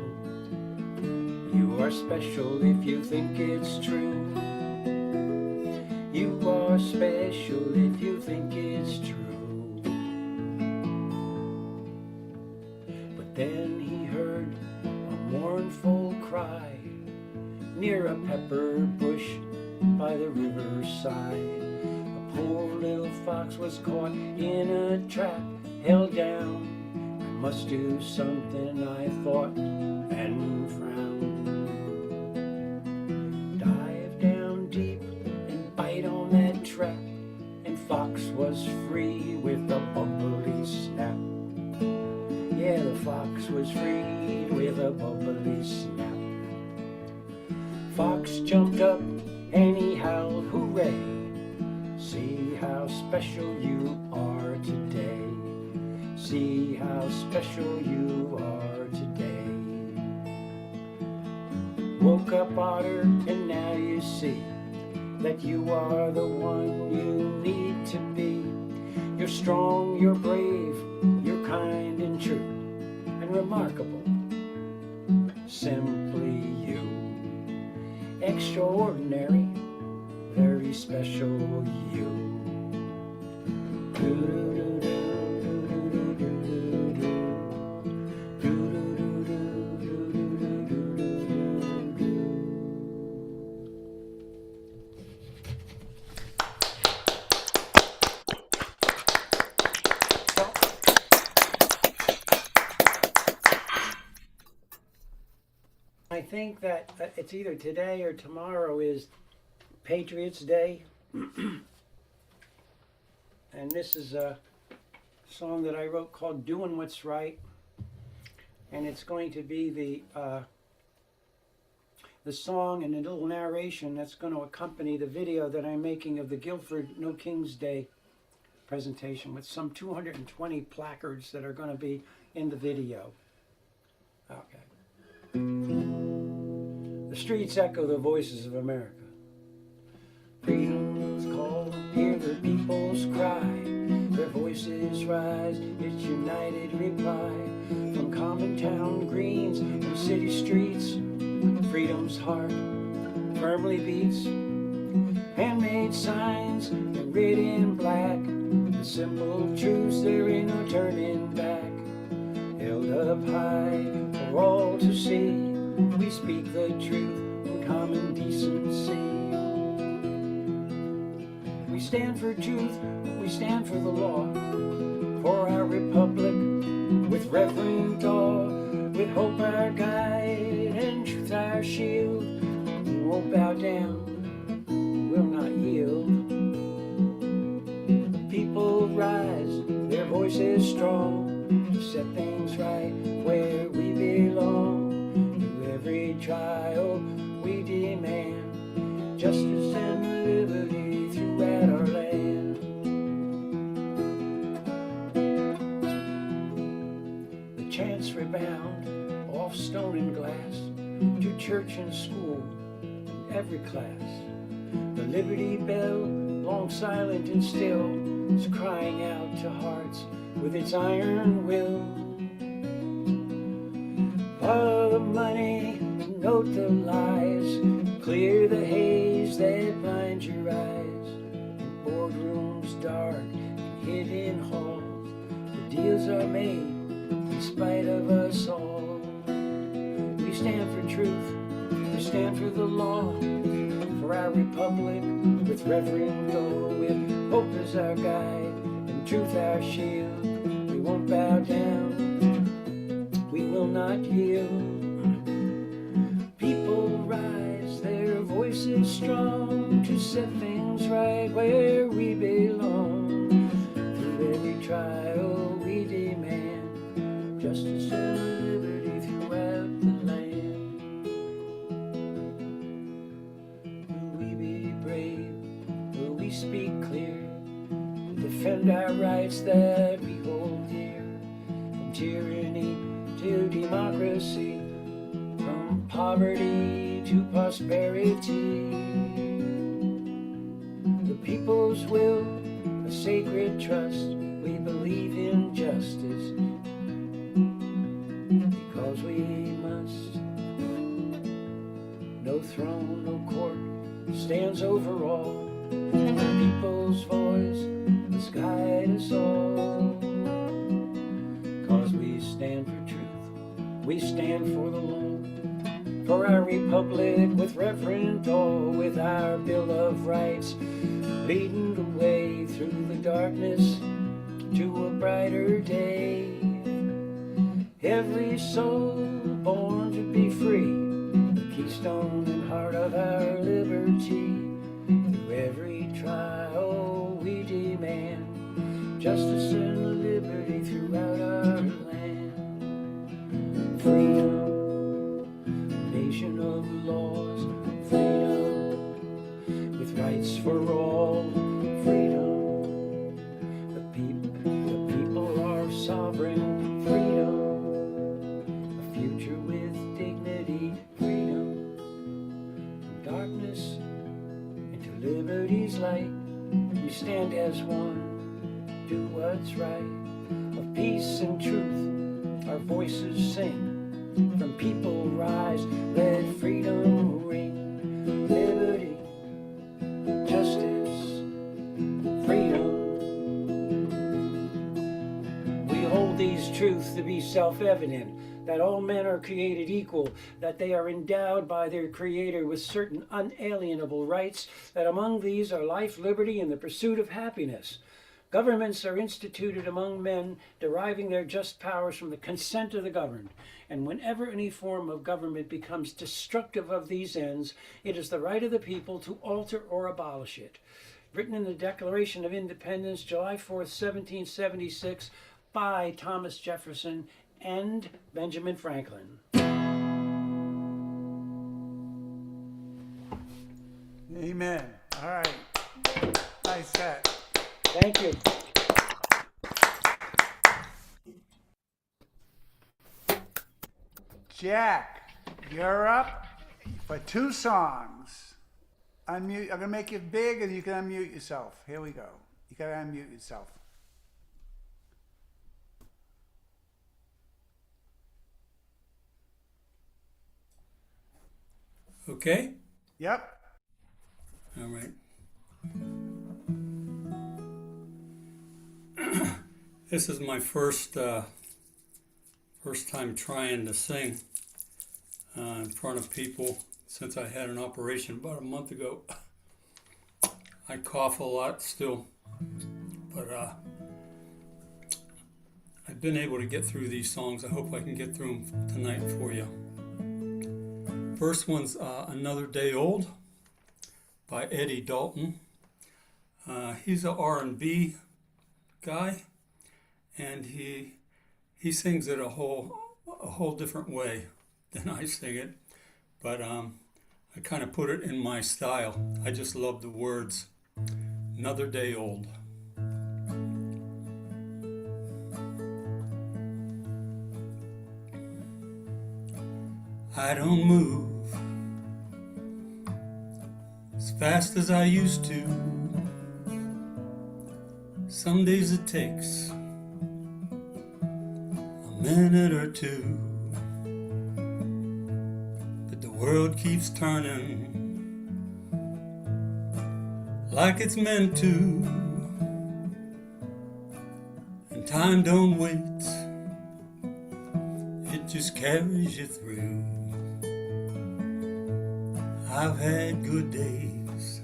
[SPEAKER 11] You are special if you think it's true. You are special if you think it's true. But then he heard a mournful cry near a pepper bush by the riverside. A poor little fox was caught in a trap, held down. I must do something, I thought, and frowned. Dive down deep and bite on that trap, and fox was free with a bubbly snap. Yeah, the fox was freed with a bubbly snap. Fox jumped up and he howled, hooray! See how special you are today. See how special you are today. Woke up, otter, and now you see that you are the one you need to be. You're strong, you're brave, you're kind and true, and remarkable. Simply you. Extraordinary, very special you. I think that it's either today or tomorrow is Patriots Day. And this is a song that I wrote called Doing What's Right. And it's going to be the song and a little narration that's going to accompany the video that I'm making of the Guilford No King's Day presentation with some 220 placards that are going to be in the video. Okay. The streets echo the voices of America. Freedom's call, hear the people's cry. Their voices rise, it's united reply. From common town greens and city streets, freedom's heart firmly beats. Handmade signs and writ in black, the simple truths, there ain't no turning back. Held up high for all to see, we speak the truth in common decency. We stand for truth, we stand for the law, for our republic with reverent awe, with hope our guide and truth our shield. We won't bow down, will not yield. The people rise, their voices strong, to set things right where we belong. Through every trial we demand justice and liberty throughout our land. The chants rebound off stone and glass, to church and school, in every class. The Liberty Bell, long silent and still, is crying out to hearts with its iron will. Follow the money, note the lies, clear the haze that blinds your eyes. In boardrooms dark and hidden halls, the deals are made in spite of us all. We stand for truth, we stand for the law, for our republic with reverent awe, with hope as our guide and truth our shield. We won't bow down, we will not yield. People rise, their voices strong, to set things right where we belong. Through every trial we demand justice and liberty throughout the land. Will we be brave? Will we speak clear? Defend our rights that we hold dear. From tyranny to democracy, from poverty to prosperity. The people's will, a sacred trust, we believe in justice, because we must. No throne, no court stands over all. The people's voice must guide us all. Cause we stand for truth, we stand for the law, for our republic with reverent awe, with our Bill of Rights leading the way through the darkness to a brighter day. Every soul born to be free, the keystone and heart of our liberty. Through every trial we demand justice and liberty throughout our land. Freedom, a nation of laws, freedom, with rights for all, freedom. The people are sovereign, freedom, a future with dignity, freedom, from darkness into liberty's light. We stand as one, do what what's right. Of peace and truth, our voices sing. From people rise, let freedom ring. Liberty, justice, freedom. We hold these truths to be self-evident, that all men are created equal, that they are endowed by their Creator with certain unalienable rights, that among these are life, liberty, and the pursuit of happiness. Governments are instituted among men, deriving their just powers from the consent of the governed. And whenever any form of government becomes destructive of these ends, it is the right of the people to alter or abolish it. Written in the Declaration of Independence, July 4th, 1776, by Thomas Jefferson and Benjamin Franklin.
[SPEAKER 1] Amen. All right. Nice set.
[SPEAKER 11] Thank you.
[SPEAKER 1] Jack, you're up for 2 songs. Unmute. I'm gonna make you big, and you can unmute yourself. Here we go. You gotta unmute yourself.
[SPEAKER 12] Okay?
[SPEAKER 1] Yep.
[SPEAKER 12] All right. This is my first time trying to sing in front of people since I had an operation about a month ago. I cough a lot still, but I've been able to get through these songs. I hope I can get through them tonight for you. First one's Another Day Old by Eddie Dalton. He's an R&B guy, and he sings it a whole different way than I sing it, but I kind of put it in my style. I just love the words. Another day old. I don't move as fast as I used to. Some days it takes a minute or two, but the world keeps turning like it's meant to, and time don't wait, it just carries you through. I've had good days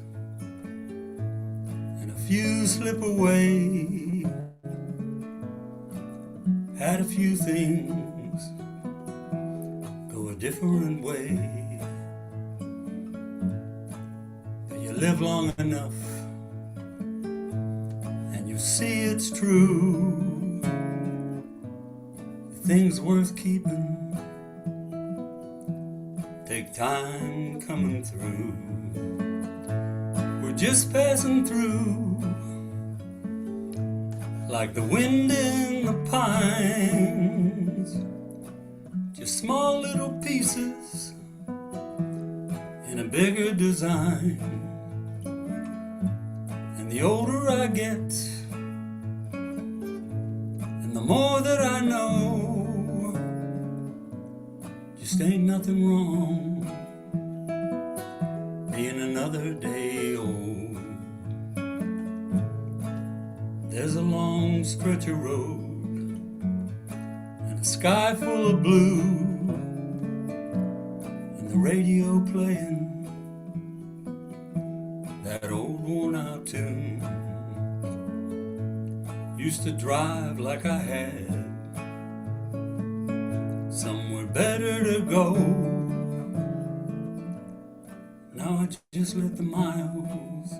[SPEAKER 12] and a few slip away, had a few things go a different way, but you live long enough and you see it's true. Things worth keeping take time coming through. We're just passing through, like the wind in the pines, just small little pieces in a bigger design. And the older I get, and the more that I know, just ain't nothing wrong being another day old. There's a long stretch of road and a sky full of blue, and the radio playing that old worn out tune. Used to drive like I had somewhere better to go. Now I just let the miles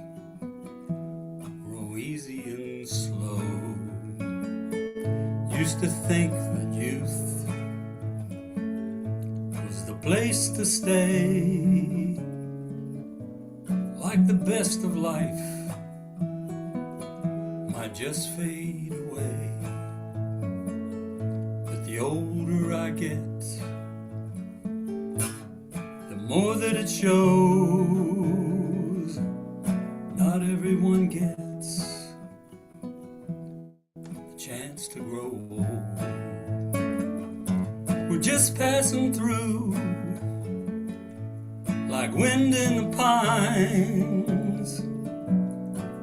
[SPEAKER 12] roll easy and slow. Used to think that youth was the place to stay, like the best of life might just fade away. But the older I get, the more that it shows not everyone gets just passing through, like wind in the pines,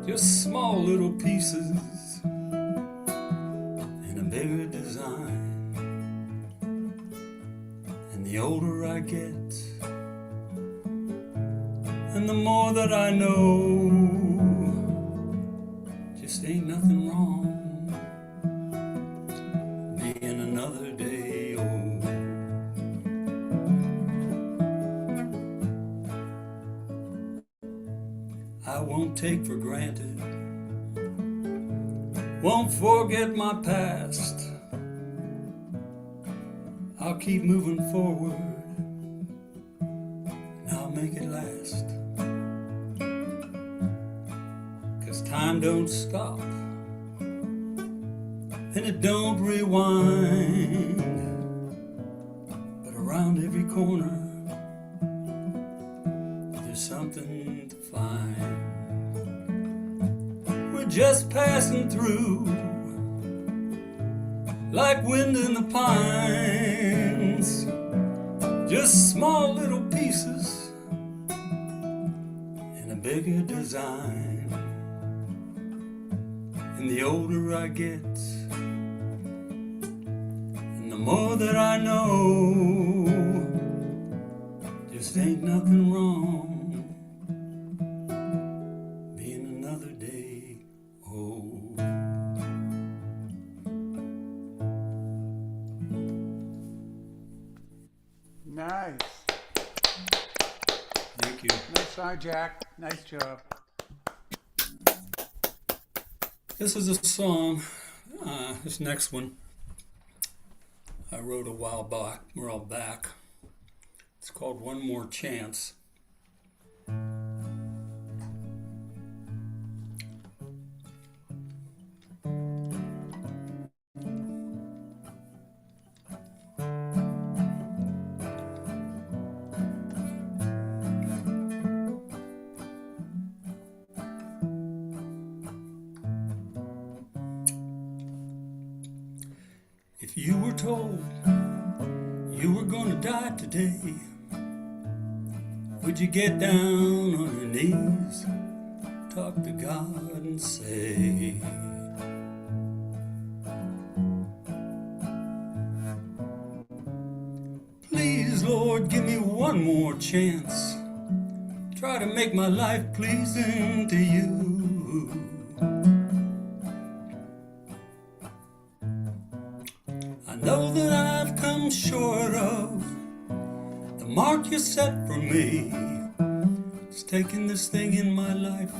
[SPEAKER 12] just small little pieces in a bigger design. And the older I get, and the more that I know, just ain't nothing wrong being another day old. I won't take for granted, won't forget my past. I'll keep moving forward, and I'll make it last. 'Cause time don't stop, and it don't rewind, but around every corner there's something to find. We're just passing through, like wind in the pines, just small little pieces in a bigger design. And the older I get, and the more that I know, just ain't nothing wrong being another day old.
[SPEAKER 1] Nice.
[SPEAKER 12] Thank you.
[SPEAKER 1] Nice try, Jack. Nice job.
[SPEAKER 12] This is a song, this next one, I wrote a while back. It's called One More Chance. If you were told you were gonna die today, would you get down on your knees, talk to God and say, please, Lord, give me one more chance, try to make my life pleasing to you. I know that I've come short of the mark you set for me. It's taking this thing in my life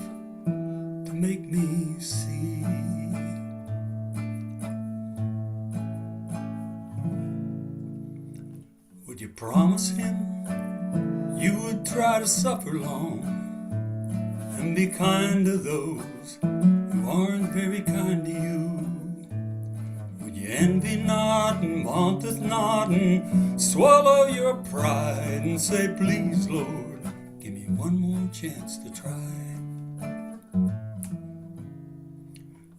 [SPEAKER 12] to make me see. Would you promise him you would try to suffer long and be kind to those who aren't very kind to you? Envy not and vaunteth not and swallow your pride and say, please, Lord, give me one more chance to try.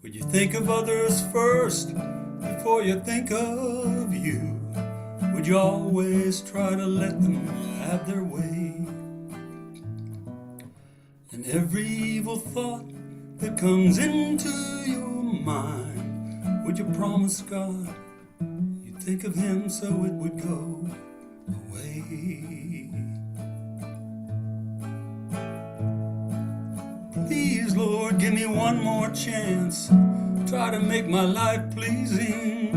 [SPEAKER 12] Would you think of others first before you think of you? Would you always try to let them have their way? And every evil thought that comes into your mind, would you promise God you'd think of him so it would go away? Please, Lord, give me one more chance, try to make my life pleasing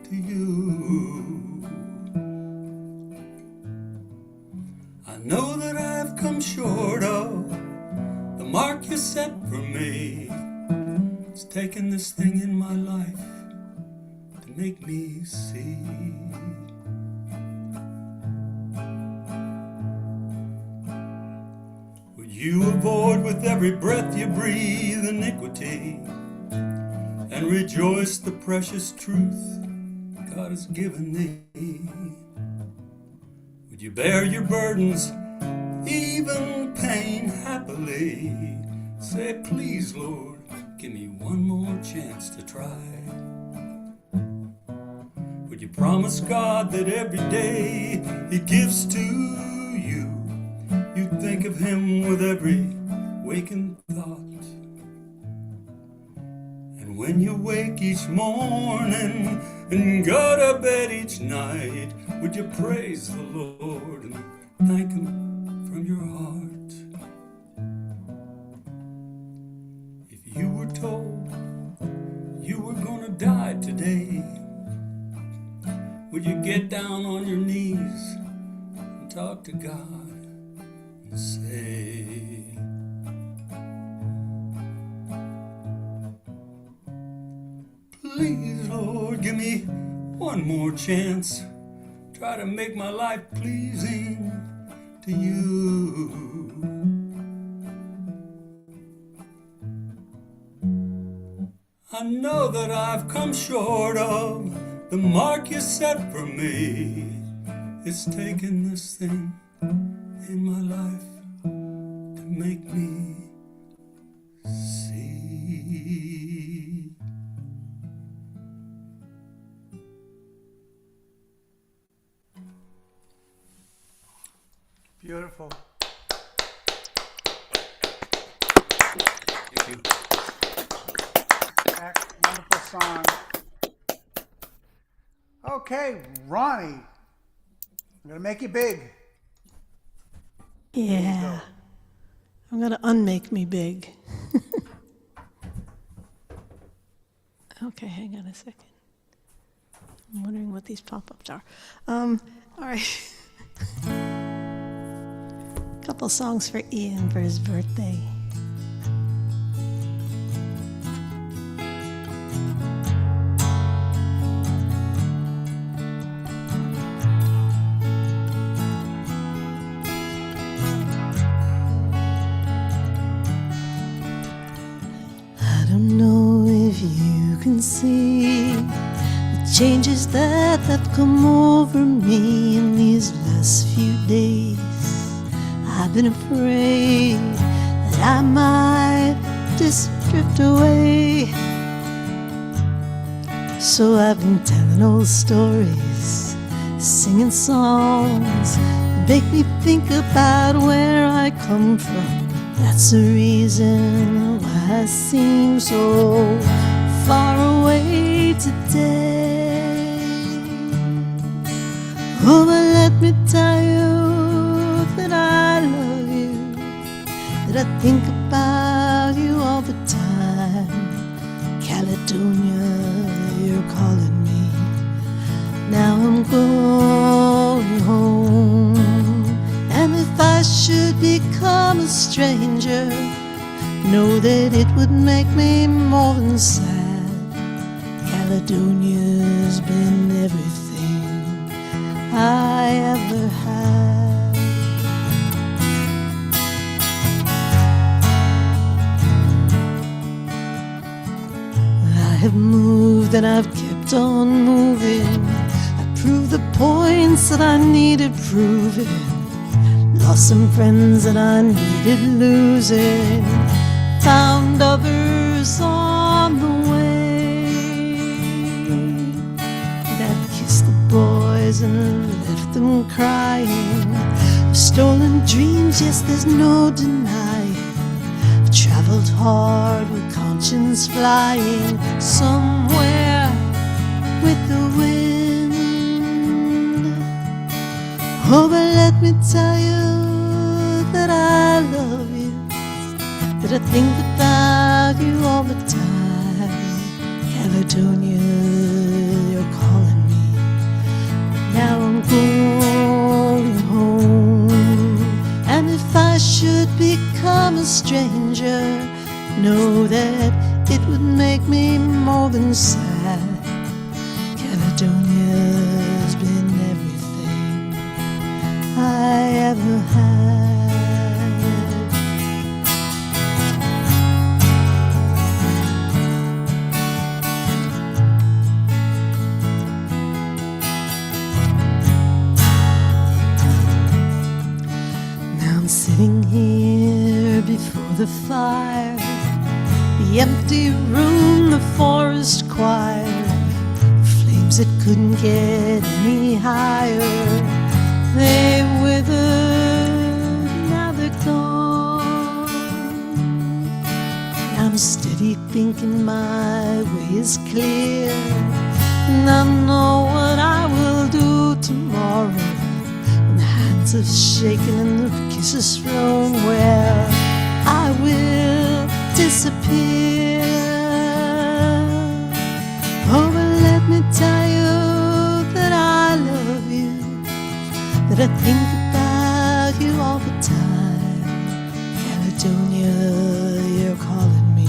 [SPEAKER 12] to you. I know that I've come short of the mark you set for me. It's taken this thing in my life to make me see. Would you avoid with every breath you breathe iniquity and rejoice the precious truth God has given thee? Would you bear your burdens, even pain, happily? Say, please, Lord, give me one more chance to try. Would you promise God that every day He gives to you, you think of Him with every waking thought. And when you wake each morning and go to bed each night, would you praise the Lord and thank Him from your heart? If you were told you were gonna die today, would you get down on your knees and talk to God and say, please, Lord, give me one more chance. Try to make my life pleasing to you. I know that I've come short of the mark you set for me. It's taken this thing in my life to make me see.
[SPEAKER 1] Beautiful.
[SPEAKER 8] Thank you.
[SPEAKER 1] Wonderful song. Okay, Ronnie, I'm gonna make you big.
[SPEAKER 5] Yeah. I'm going to unmake me big. Okay, hang on a second. I'm wondering what these pop-ups are. All right. Couple songs for Ian for his birthday. I don't know if you can see the changes that have come over me in these last few days. I've been afraid that I might just drift away. So I've been telling old stories, singing songs that make me think about where I come from. That's the reason why I seem so far away today. Oh, but let me tell you that I love you, that I think about you all the time. Caledonia, you're calling me. Now I'm going home. And if I should become a stranger, know that it would make me more than sad. Caledonia's been everything I ever had. I have moved and I've kept on moving. I proved the points that I needed proving. Lost some friends that I needed losing. Found others on the way. I've kissed the boys and left them crying. I've stolen dreams, yes, there's no denying. I've traveled hard with conscience flying somewhere with the wind. Oh, but let me tell you that I love you, that I think about you all the time. Caledonia, you're calling me. Now I'm going home. And if I should become a stranger, know that it would make me more than sad. Caledonia's been everything I ever had. Now I'm sitting here before the fire, the empty room, the forest choir, Dreams that couldn't get any higher, they withered, now they're gone. I'm steady thinking my way is clear, and I know what I will do tomorrow when the hands have shaken and the kisses flown. Well, I will disappear. Oh, but let me tell you that I love you, that I think about you all the time. Caledonia, you're calling me.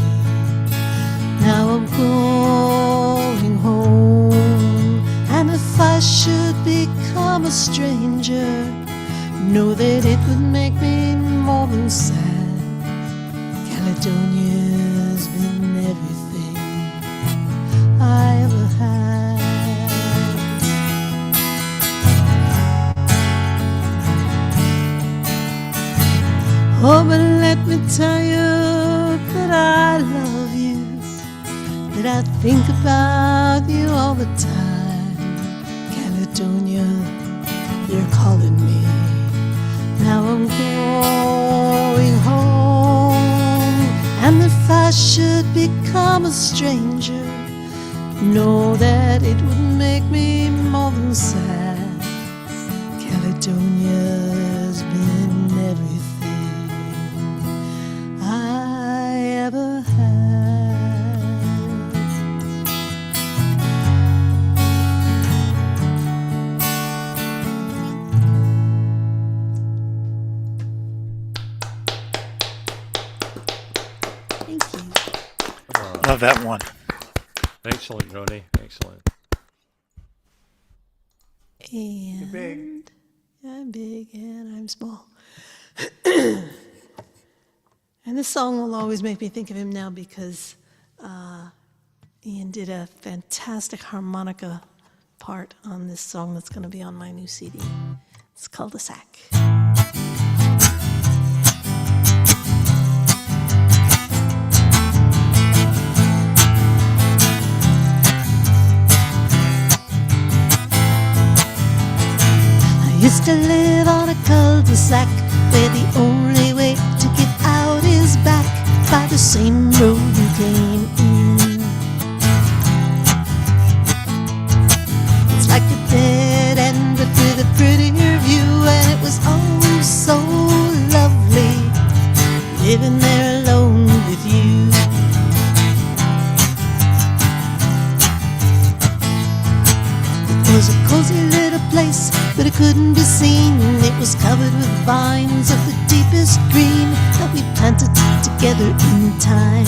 [SPEAKER 5] Now I'm going home, and if I should become a stranger, know that it would make me more than sad. Caledonia's been everything I ever had. Oh, but let me tell you that I love you, that I think about you all the time. Caledonia, you're calling me. Now I'm going home, and if I should become a stranger, know that it would make me more than sad. Caledonia's been everything I ever had. Thank you.
[SPEAKER 13] Love that one.
[SPEAKER 14] Excellent, Joni. Excellent.
[SPEAKER 5] And
[SPEAKER 1] You're big.
[SPEAKER 5] I'm big and I'm small. And this song will always make me think of him now because Ian did a fantastic harmonica part on this song that's going to be on my new CD. It's Cul-de-sac. Used to live on a cul-de-sac where the only way to get out is back by the same road you came in. It's like a dead end but with a prettier view, and it was oh so lovely living there alone with you. It was a cozy little place, but it couldn't be seen. It was covered with vines of the deepest green that we planted together in time.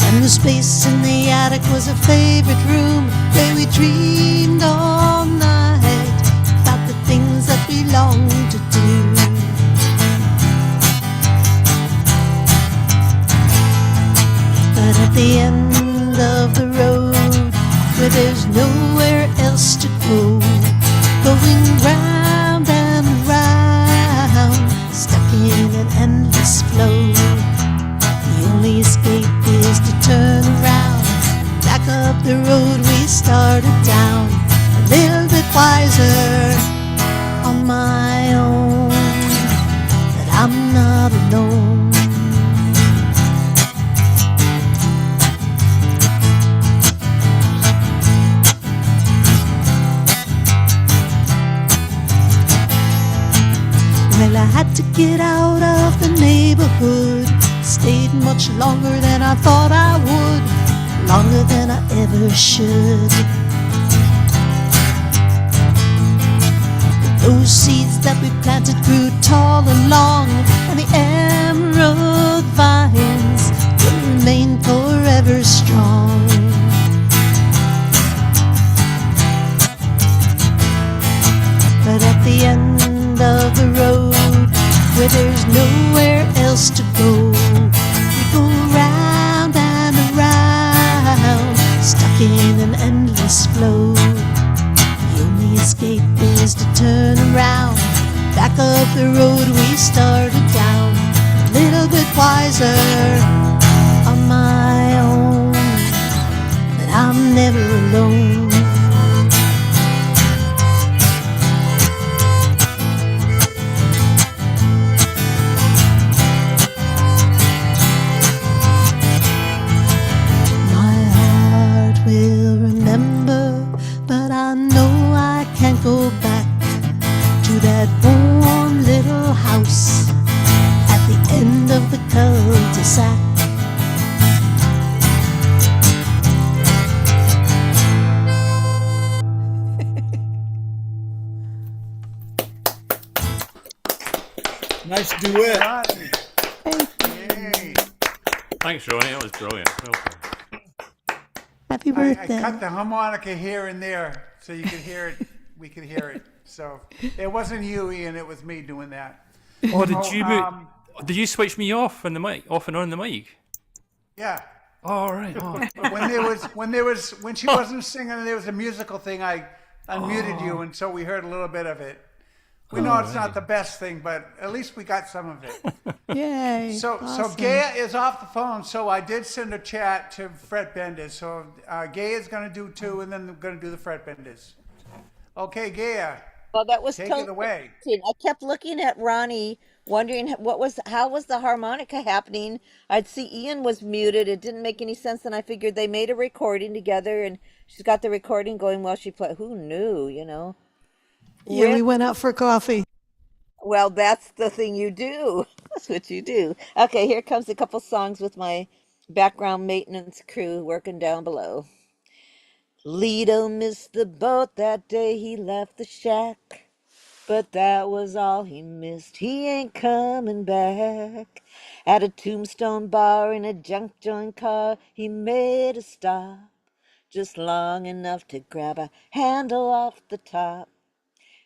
[SPEAKER 5] And the space in the attic was a favorite room where we dreamed all night about the things that we longed to do. But at the end of the road, where there's nowhere else to go, going round and round, stuck in an endless flow. The only escape is to turn around, back up the road we started down, a little bit wiser on my own, that I'm not alone. Well, I had to get out of the neighborhood. Stayed much longer than I thought I would, longer than I ever should. But those seeds that we planted grew tall and long, and the emerald vines will remain forever strong. But at the end of the road, where there's nowhere else to go, we go round and around, stuck in an endless flow. The only escape is to turn around, back up the road we started down, a little bit wiser on my own, I'm never alone. My heart will remember, but I know I can't go back to that warm little house at the end of the cul-de-sac.
[SPEAKER 3] Nice duet.
[SPEAKER 1] Ronnie. Yay.
[SPEAKER 14] Thanks, Ronnie. That was brilliant. Well done.
[SPEAKER 5] Happy
[SPEAKER 1] I
[SPEAKER 5] birthday.
[SPEAKER 1] cut the harmonica here and there so you could hear it. We could hear it. So it wasn't you, Ian. It was me doing that.
[SPEAKER 2] Oh, did you switch me off and on the mic?
[SPEAKER 1] Yeah.
[SPEAKER 2] All right. Oh.
[SPEAKER 1] When she wasn't singing and there was a musical thing, I unmuted you, and so we heard a little bit of it. We know it's not the best thing, but at least we got some of it.
[SPEAKER 5] Yay.
[SPEAKER 1] So
[SPEAKER 5] awesome.
[SPEAKER 1] Gaia is off the phone, so I did send a chat to Fret Benders. So Gaia is going to do 2, and then we're going to do the Fret Benders. Okay, Gaia.
[SPEAKER 7] Well, that was
[SPEAKER 1] Take
[SPEAKER 7] totally
[SPEAKER 1] it away.
[SPEAKER 7] interesting. I kept looking at Ronnie, wondering how was the harmonica happening. I'd see Ian was muted. It didn't make any sense, and I figured they made a recording together, and she's got the recording going while she played. Who knew, you know?
[SPEAKER 5] Yeah, we
[SPEAKER 7] Rick,
[SPEAKER 5] went out for coffee.
[SPEAKER 7] well, that's the thing you do. That's what you do. Okay, here comes a couple songs with my background maintenance crew working down below. Lido missed the boat that day he left the shack. But that was all he missed. He ain't coming back. At a tombstone bar in a junk joint car, he made a stop, just long enough to grab a handle off the top.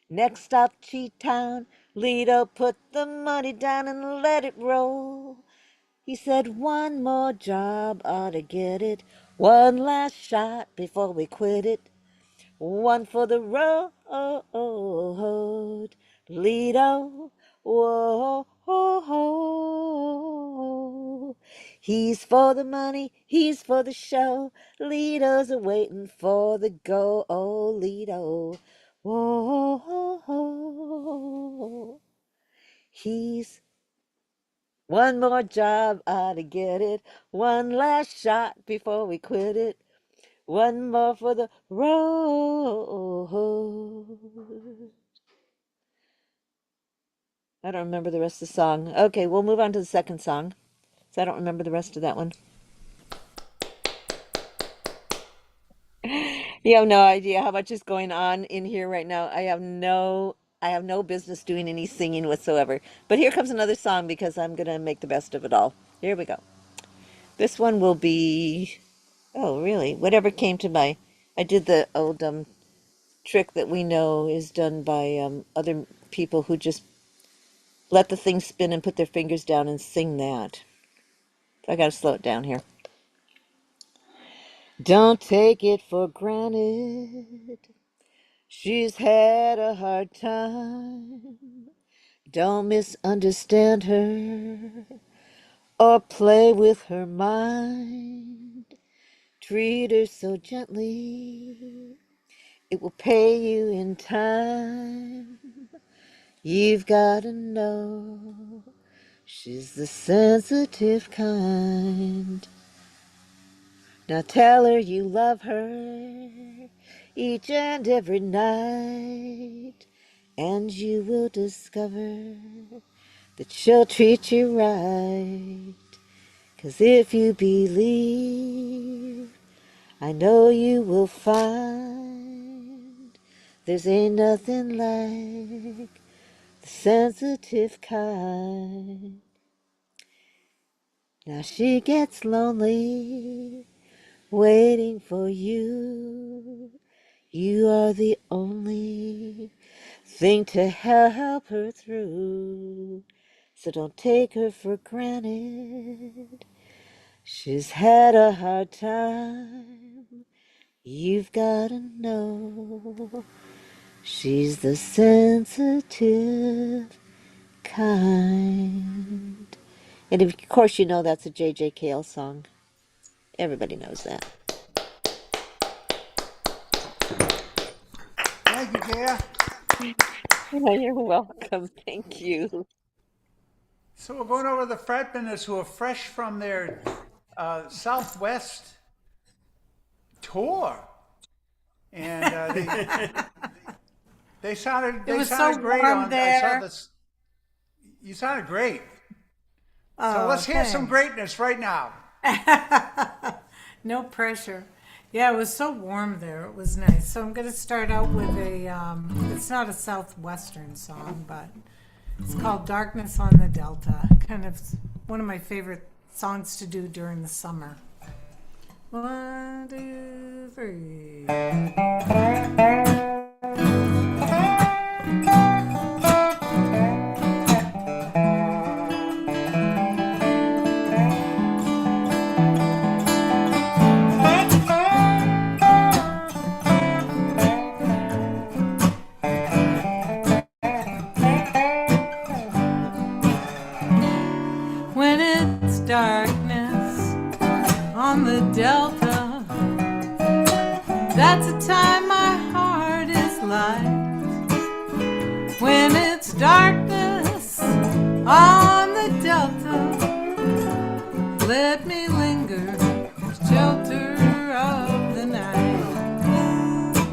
[SPEAKER 7] Next stop, Cheatown. Lido put the money down and let it roll. He said, one more job ought to get it. One last shot before we quit it. One for the road, Lido. Whoa. He's for the money, he's for the show. Lido's a waiting for the go, oh Lido. Whoa. He's one more job, ought to get it. One last shot before we quit it. One more for the road. I don't remember the rest of the song. Okay, we'll move on to the second song. So I don't remember the rest of that one. You have no idea how much is going on in here right now. I have no business doing any singing whatsoever. But here comes another song because I'm gonna make the best of it all. Here we go. This one will be, oh really? Whatever came to my, I did the old trick that we know is done by other people who just let the thing spin and put their fingers down and sing that. I gotta slow it down here. Don't take it for granted. She's had a hard time. Don't misunderstand her or play with her mind. Treat her so gently. It will pay you in time. You've got to know she's the sensitive kind. Now tell her you love her each and every night, and you will discover that she'll treat you right. 'Cause if you believe, I know you will find there's ain't nothing like the sensitive kind. Now she gets lonely waiting for you. You are the only thing to help her through. So don't take her for granted. She's had a hard time. You've got to know she's the sensitive kind. And of course, you know that's a J.J. Cale song. Everybody knows that.
[SPEAKER 1] Thank you, Gaya.
[SPEAKER 7] You're welcome. Thank you.
[SPEAKER 1] So we're going over the Fretbenders who are fresh from their Southwest tour, and they sounded
[SPEAKER 9] was so
[SPEAKER 1] great
[SPEAKER 9] warm
[SPEAKER 1] on. I
[SPEAKER 9] there.
[SPEAKER 1] saw this. You sounded great. So
[SPEAKER 9] Oh,
[SPEAKER 1] let's hear some
[SPEAKER 9] thanks.
[SPEAKER 1] greatness right now.
[SPEAKER 9] No pressure. Yeah, it was so warm there. It was nice. So I'm going to start out with a, it's not a Southwestern song, but it's called Darkness on the Delta. Kind of one of my favorite songs to do during the summer. 1, 2, 3. When it's darkness on the Delta, that's the time my heart is light. When it's darkness on the Delta, let me linger, shelter of the night.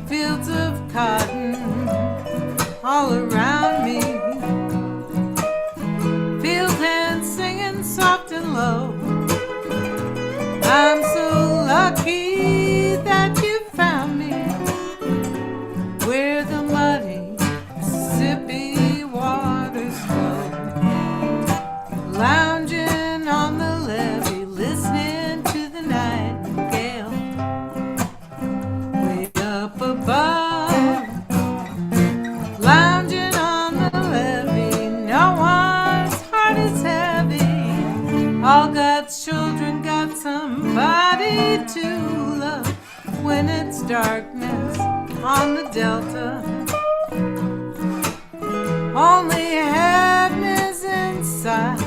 [SPEAKER 9] Fields of cotton all around me, field hands singing soft and low. I'm so lucky that you found me where the muddy Mississippi waters flow. Lounging on the levee, listening to the nightingale way up above. Lounging on the levee, no one's heart is heavy. All God's children got somebody to love. When it's darkness on the Delta, only heaven is in sight.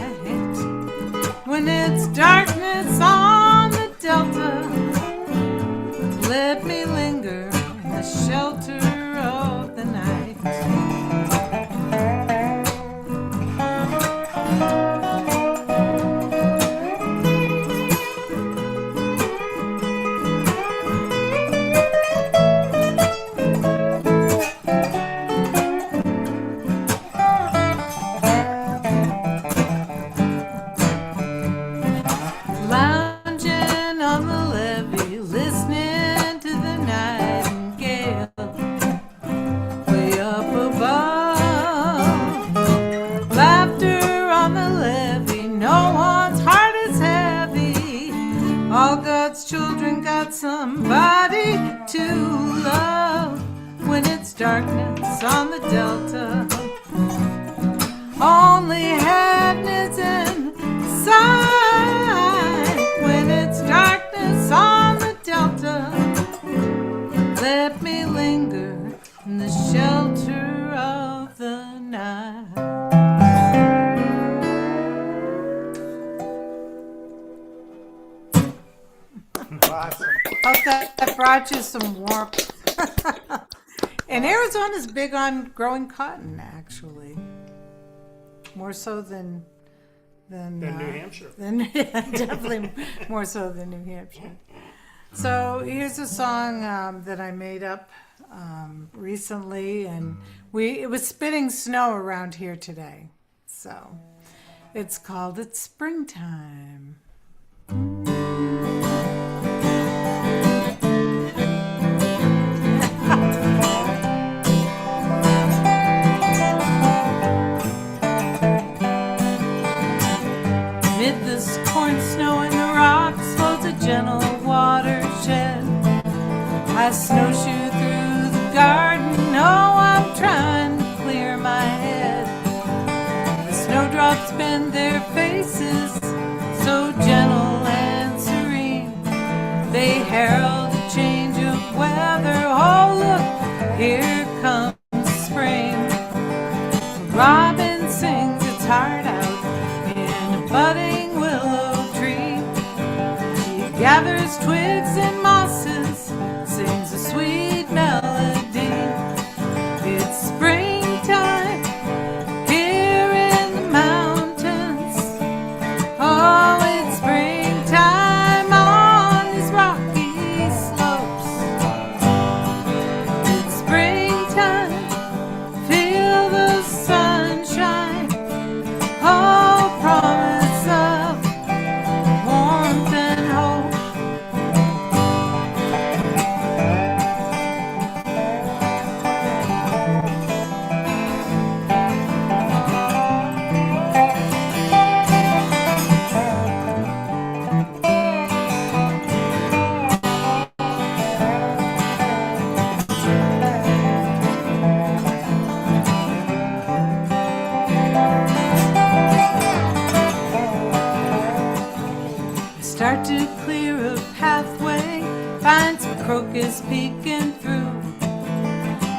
[SPEAKER 9] When it's darkness on the Delta, let me linger in the shelter of the night. Lounging on the levee, listening to the nightingale way up above. Laughter on the levee, no one's heart is heavy. All God's children got somebody to love. When it's darkness on the Delta, only heaven is in sight. When it's darkness on the Delta, let me linger in the shelter of the night.
[SPEAKER 1] Awesome.
[SPEAKER 9] Hope that brought you some warmth. And Arizona's big on growing cotton, actually. More so than
[SPEAKER 12] New Hampshire.
[SPEAKER 9] Definitely more so than New Hampshire. So here's a song that I made up recently, and it was spitting snow around here today. So it's called "It's Springtime." Amid this corn snow in the rocks flows a gentle watershed. I snowshoe through the garden, oh, I'm trying to clear my head. The snowdrops bend their faces, so gentle and serene. They herald a change of weather, oh look, here comes spring. The robin sings its heart out in a budding willow tree. She gathers twigs and mosses, sings a sweet melody.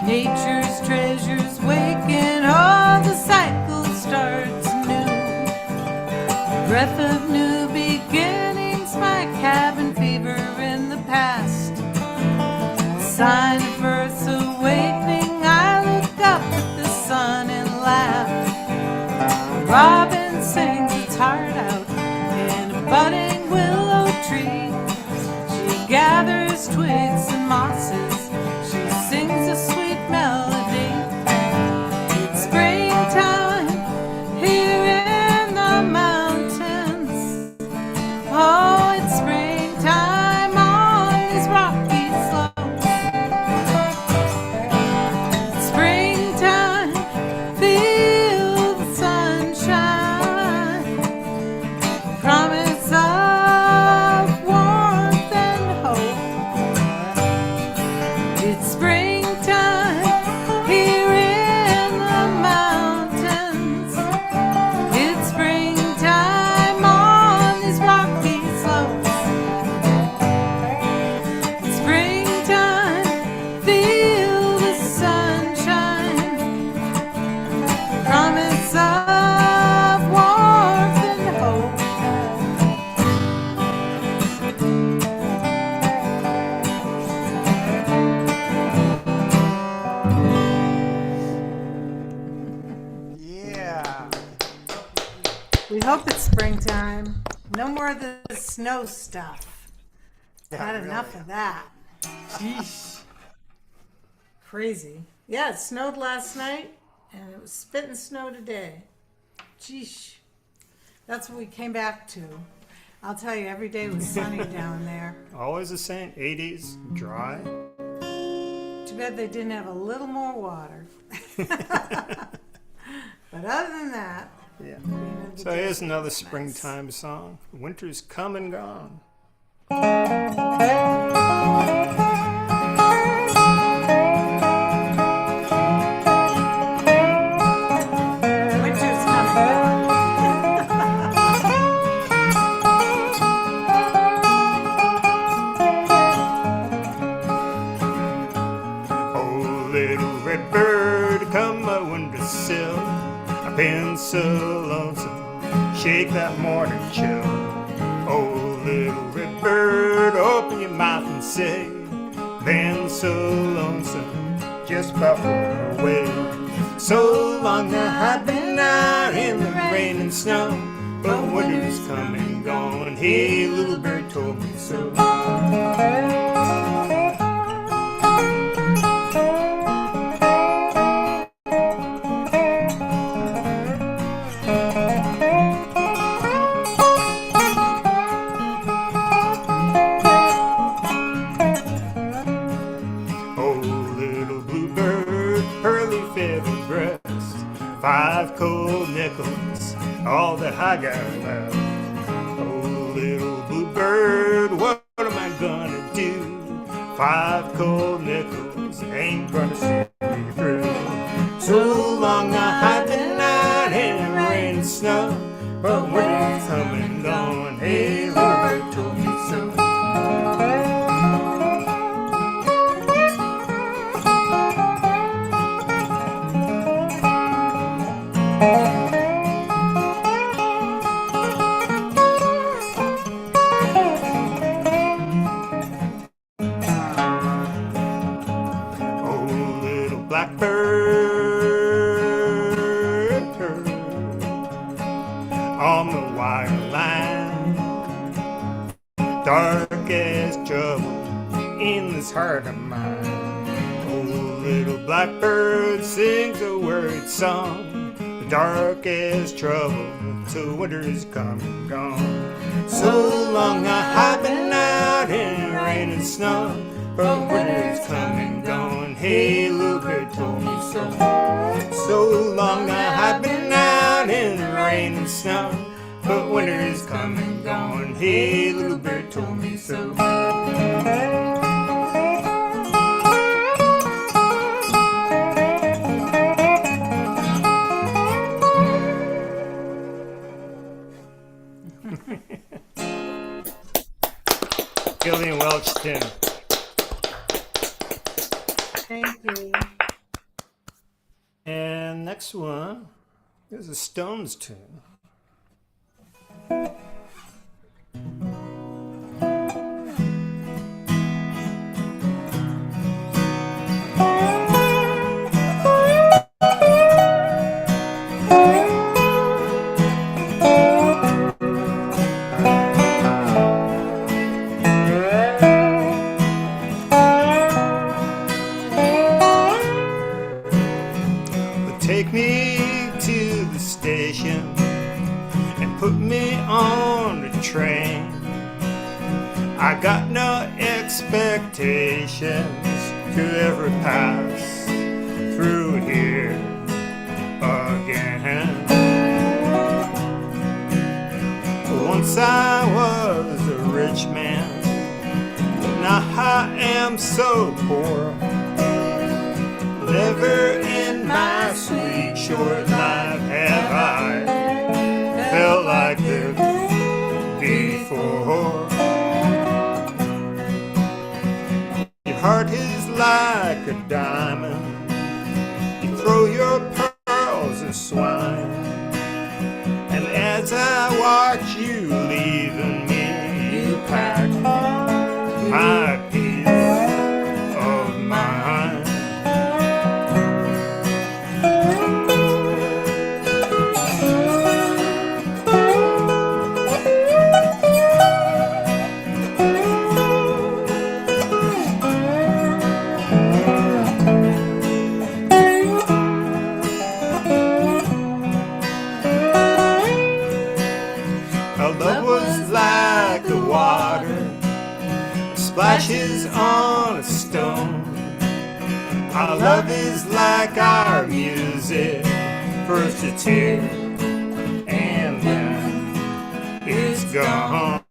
[SPEAKER 9] Nature's treasures waken, all the cycle starts new. Breath of new beginnings, my cabin fever in the past. Sign of Earth's awakening, I look up at the sun and laugh. A robin sings its heart out in a budding willow tree. She gathers twigs and mosses, she sings a sweet melody. It's springtime here in the mountains. Oh, it's springtime on these rocky slopes. It's springtime, feel the sunshine. Promise of warmth and hope. It's springtime here in the mountains. It's springtime on these rocky slopes. It's springtime, feel the sunshine. Promise of warmth and hope.
[SPEAKER 1] Yeah.
[SPEAKER 9] We hope it's springtime. No more of the snow stuff. Had enough of that. Jeez. Crazy. Yeah, it snowed last night and it was spitting snow today. Jeez. That's what we came back to. I'll tell you, every day was sunny down there.
[SPEAKER 2] Always the same, 80s, dry.
[SPEAKER 9] Too bad they didn't have a little more water. But other than that,
[SPEAKER 2] Yeah. So here's another springtime song. Winter's come and gone.
[SPEAKER 9] winter's coming.
[SPEAKER 2] Oh, little red bird, come my windowsill. I've been so lonesome, shake that morning chill. Oh, little red bird, open your mouth and say, been so lonesome, just about blown away. So long now I've been out in the rain and snow, but winter's come and gone. Hey, little bird told me so. Oh, little bluebird, pearly feathered breast, 5 cold nickels, all that I got left. Oh, little bluebird, what am I gonna do? 5 cold nickels ain't gonna see me through. So long now I've been out in the rain and snow, but winter's come and gone. Hey, little bird told me so. Oh, little blackbird on the wire line, dark as trouble in this heart of mine. Oh, little blackbird sings a worried song, dark as trouble till winter is come and gone. So long now I've been out in rain and snow, but winter's come and gone. Hey, little bird told me so. So long now I've been out in the rain and snow, but winter's come and gone. Hey, little bird told me so. Gillian Welch, Tim.
[SPEAKER 9] Thank you.
[SPEAKER 8] And next one is a Stones tune. Take me to the station and put me on the train. I got no expectations to ever pass through here again. Once I was a rich man, now I am so poor. Never in my sweet short life have I felt like this before. Your heart is like a diamond, you throw your pearls of swine, and as I watch you leaving me, you pack my peace of mind. Our love was like the water, splashes on a stone. Our love is like our music, first a tear and then it's gone.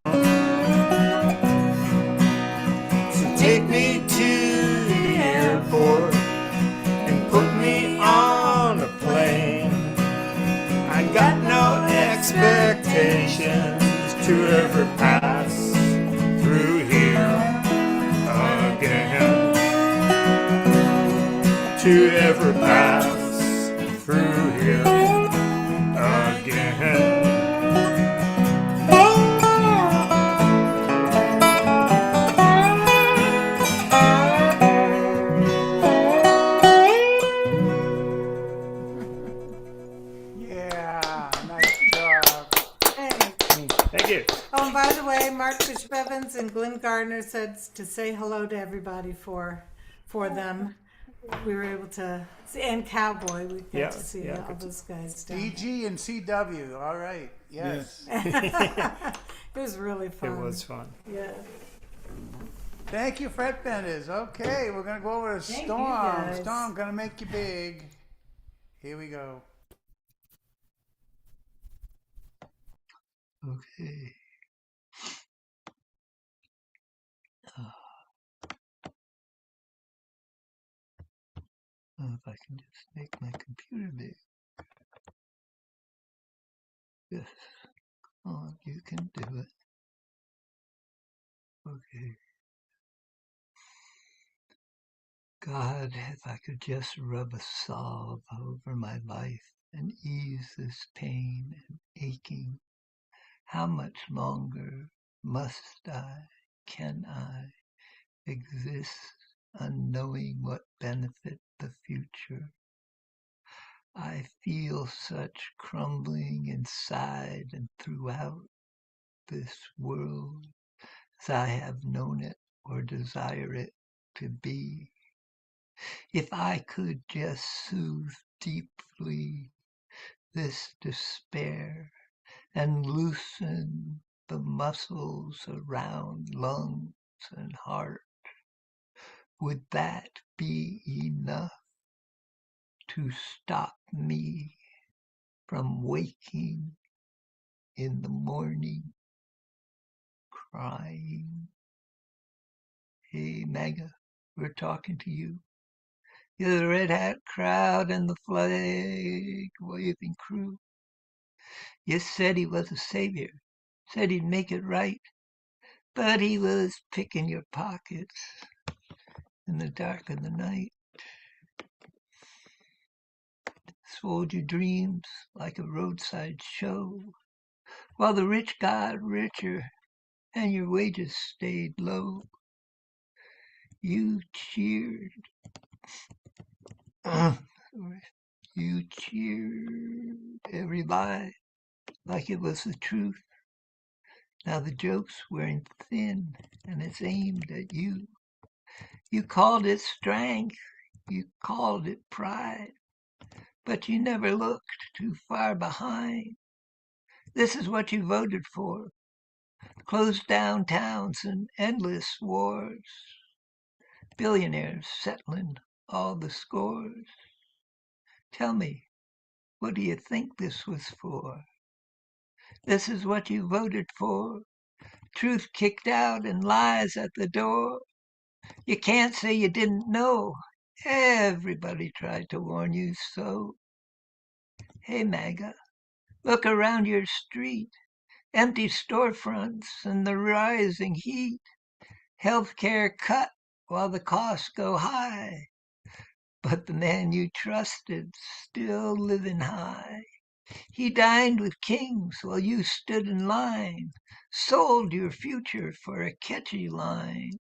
[SPEAKER 8] So take me to the airport and put me on a plane. I got no expectations to ever pass through here again. To ever pass through here again.
[SPEAKER 1] Yeah, nice job.
[SPEAKER 8] Thank you.
[SPEAKER 9] Oh, and by the way, Mark Bishop Evans and Glenn Gardner said to say hello to everybody for them. We were able to see, and Cowboy, we got to see all those guys down there.
[SPEAKER 1] DG and CW, all right, yes.
[SPEAKER 9] It was really fun.
[SPEAKER 8] It was fun.
[SPEAKER 9] Yeah.
[SPEAKER 1] Thank you, Fret Benders. Okay, we're going to go over to
[SPEAKER 9] Thank you,
[SPEAKER 1] Storm.
[SPEAKER 9] guys.
[SPEAKER 1] Storm, going to make you big. Here we go.
[SPEAKER 4] Okay. If I can just make my computer big. Yes. Oh, you can do it. Okay. God, if I could just rub a salve over my life and ease this pain and aching, how much longer must I, can I exist unknowing what benefit the future? I feel such crumbling inside and throughout this world as I have known it or desire it to be. If I could just soothe deeply this despair and loosen the muscles around lungs and heart, would that be enough to stop me from waking in the morning crying? Hey, Magga, we're talking to you. You're the red hat crowd and the flag waving crew. You said he was a savior, said he'd make it right, but he was picking your pockets in the dark of the night. sold you dreams like a roadside show, while the rich got richer and your wages stayed low. You cheered. You cheered every lie like it was the truth. Now the joke's wearing thin and it's aimed at you. You called it strength, you called it pride, but you never looked too far behind. This is what you voted for. Closed down towns and endless wars. Billionaires settling all the scores. Tell me, what do you think this was for? This is what you voted for. Truth kicked out and lies at the door. You can't say you didn't know. Everybody tried to warn you so. Hey, MAGA, look around your street. Empty storefronts and the rising heat. Healthcare cut while the costs go high. But the man you trusted still living high. He dined with kings while you stood in line. Sold your future for a catchy line.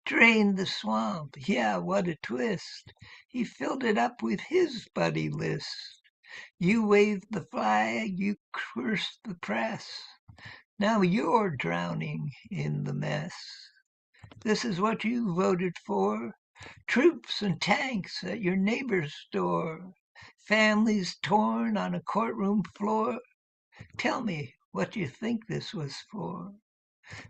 [SPEAKER 4] Drained the swamp, yeah, what a twist. He filled it up with his buddy list. You waved the flag, you cursed the press. Now you're drowning in the mess. This is what you voted for. Troops and tanks at your neighbor's door. Families torn on a courtroom floor. Tell me what you think this was for.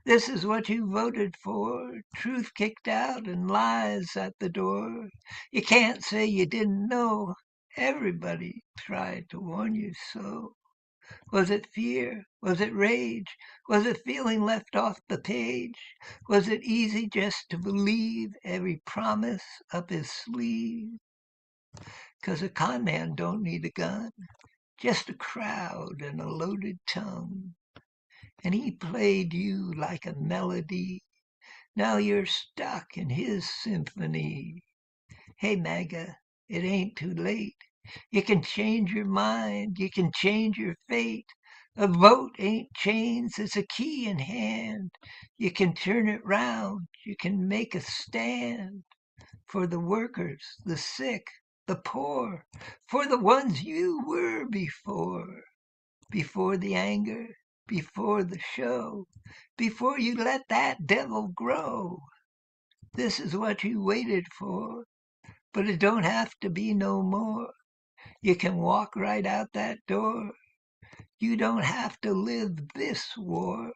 [SPEAKER 4] This is what you voted for. Truth kicked out and lies at the door. You can't say you didn't know. Everybody tried to warn you so. Was it fear? Was it rage? Was it feeling left off the page? Was it easy just to believe every promise up his sleeve? 'Cause a con man don't need a gun, just a crowd and a loaded tongue. And he played you like a melody. Now you're stuck in his symphony. Hey, MAGA, it ain't too late. You can change your mind. You can change your fate. A vote ain't chains. It's a key in hand. You can turn it round. You can make a stand for the workers, the sick, the poor, for the ones you were before. Before the anger, before the show, before you let that devil grow. This is what you waited for, but it don't have to be no more. You can walk right out that door. You don't have to live this war.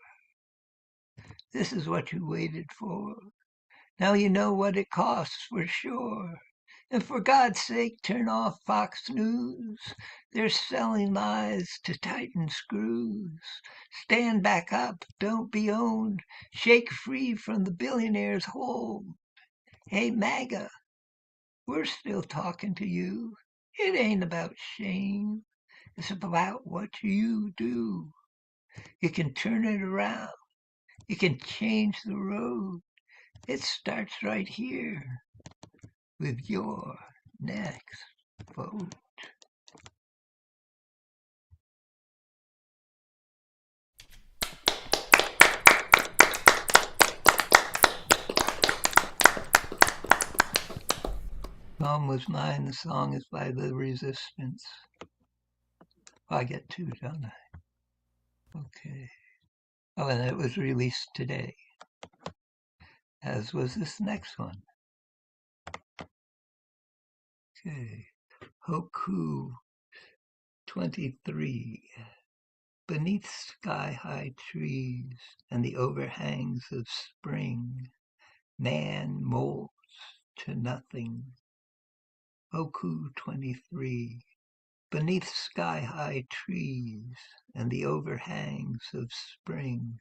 [SPEAKER 4] This is what you waited for. Now you know what it costs for sure. And for God's sake, turn off Fox News. They're selling lies to tighten screws. Stand back up, don't be owned. Shake free from the billionaire's hold. Hey, MAGA, we're still talking to you. It ain't about shame. It's about what you do. You can turn it around. You can change the road. It starts right here with your next vote. Song was mine. The song is by The Resistance. I get two, don't I? Okay. Oh, and it was released today, as was this next one. Okay. Hoku 23. Beneath sky-high trees and the overhangs of spring, man molds to nothing. Hoku 23. Beneath sky-high trees and the overhangs of spring,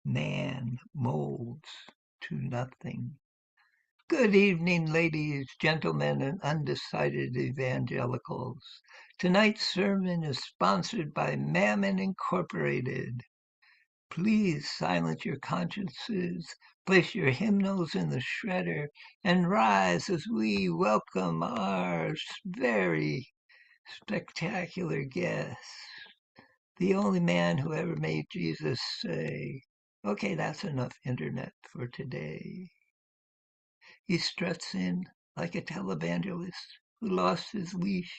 [SPEAKER 4] man molds to nothing. Good evening, ladies, gentlemen, and undecided evangelicals. Tonight's sermon is sponsored by Mammon Incorporated. Please silence your consciences, place your hymnals in the shredder, and rise as we welcome our very spectacular guest, the only man who ever made Jesus say, okay, that's enough internet for today. He struts in like a televangelist who lost his leash,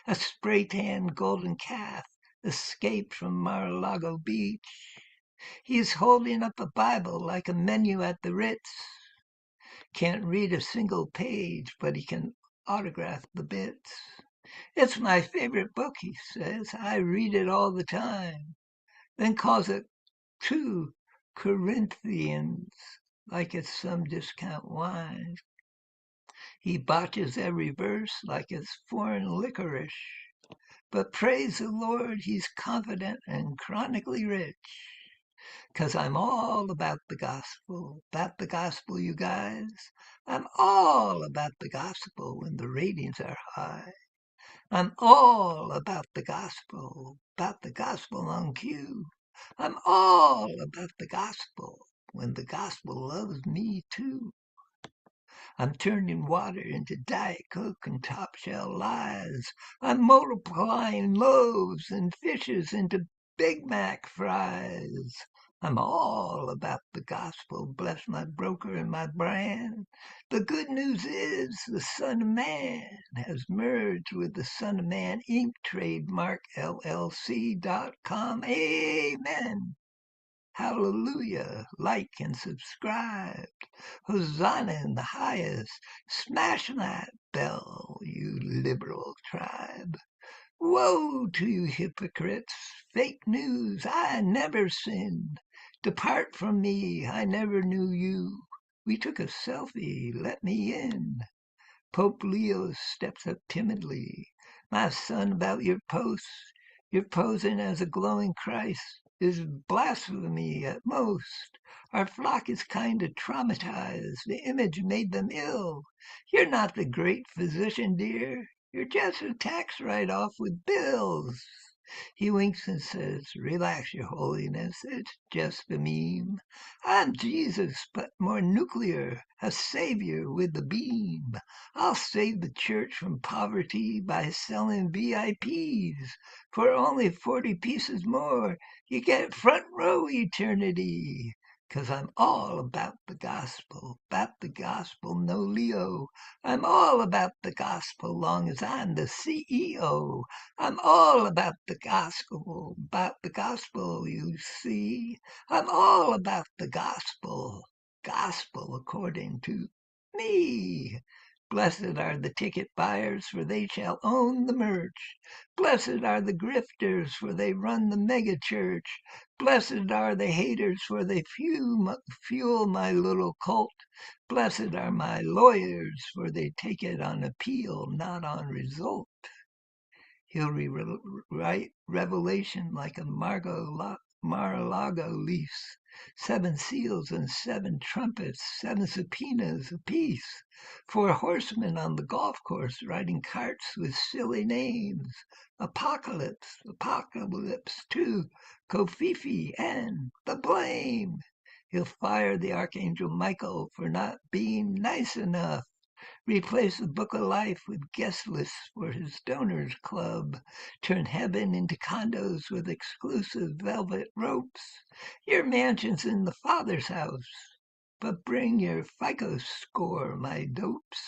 [SPEAKER 4] a spray-tanned golden calf escaped from Mar-a-Lago beach. He's holding up a Bible like a menu at the Ritz. Can't read a single page, but he can autograph the bits. It's my favorite book, he says. I read it all the time. Then calls it 2 Corinthians, like it's some discount wine. He botches every verse like it's foreign licorice. But praise the Lord, he's confident and chronically rich. 'Cause I'm all about the gospel, you guys. I'm all about the gospel when the ratings are high. I'm all about the gospel on cue. I'm all about the gospel when the gospel loves me too. I'm turning water into Diet Coke and top shell lies. I'm multiplying loaves and fishes into Big Mac fries. I'm all about the gospel, bless my broker and my brand. The good news is the Son of Man has merged with the Son of Man Inc. trademark LLC.com. Amen. Hallelujah. Like and subscribe. Hosanna in the highest. Smash that bell, you liberal tribe. Woe to you hypocrites. Fake news. I never sinned. Depart from me. I never knew you. We took a selfie. Let me in. Pope Leo steps up timidly. My son, about your posts, you're posing as a glowing Christ is blasphemy at most. Our flock is kind of traumatized. The image made them ill. You're not the great physician, dear. You're just a tax write-off with bills. He winks and says, relax, your holiness. It's just a meme. I'm Jesus, but more nuclear, a savior with the beam. I'll save the church from poverty by selling VIPs. For only 40 pieces more, you get front row eternity. 'Cause I'm all about the gospel, no Leo. I'm all about the gospel, long as I'm the CEO. I'm all about the gospel, you see. I'm all about the gospel according to me. Blessed are the ticket buyers, for they shall own the merch. Blessed are the grifters, for they run the mega church. Blessed are the haters, for they fuel my little cult. Blessed are my lawyers, for they take it on appeal, not on result. He'll rewrite Revelation like a Mar-a-Lago lease. 7 seals and 7 trumpets, 7 subpoenas apiece. 4 horsemen on the golf course riding carts with silly names. Apocalypse 2, Kofifi, and the blame. He'll fire the Archangel Michael for not being nice enough. Replace the book of life with guest lists for his donors club. Turn heaven into condos with exclusive velvet ropes. Your mansion's in the Father's house, but bring your FICO score, my dopes.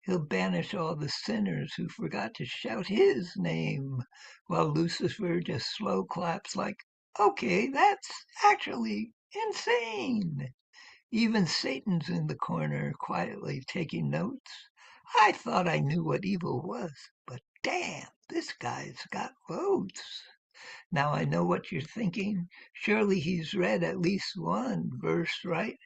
[SPEAKER 4] He'll banish all the sinners who forgot to shout his name, while Lucifer just slow claps like, okay, that's actually insane. Even Satan's in the corner, quietly taking notes. I thought I knew what evil was, but damn, this guy's got votes. Now I know what you're thinking. Surely he's read at least one verse, right?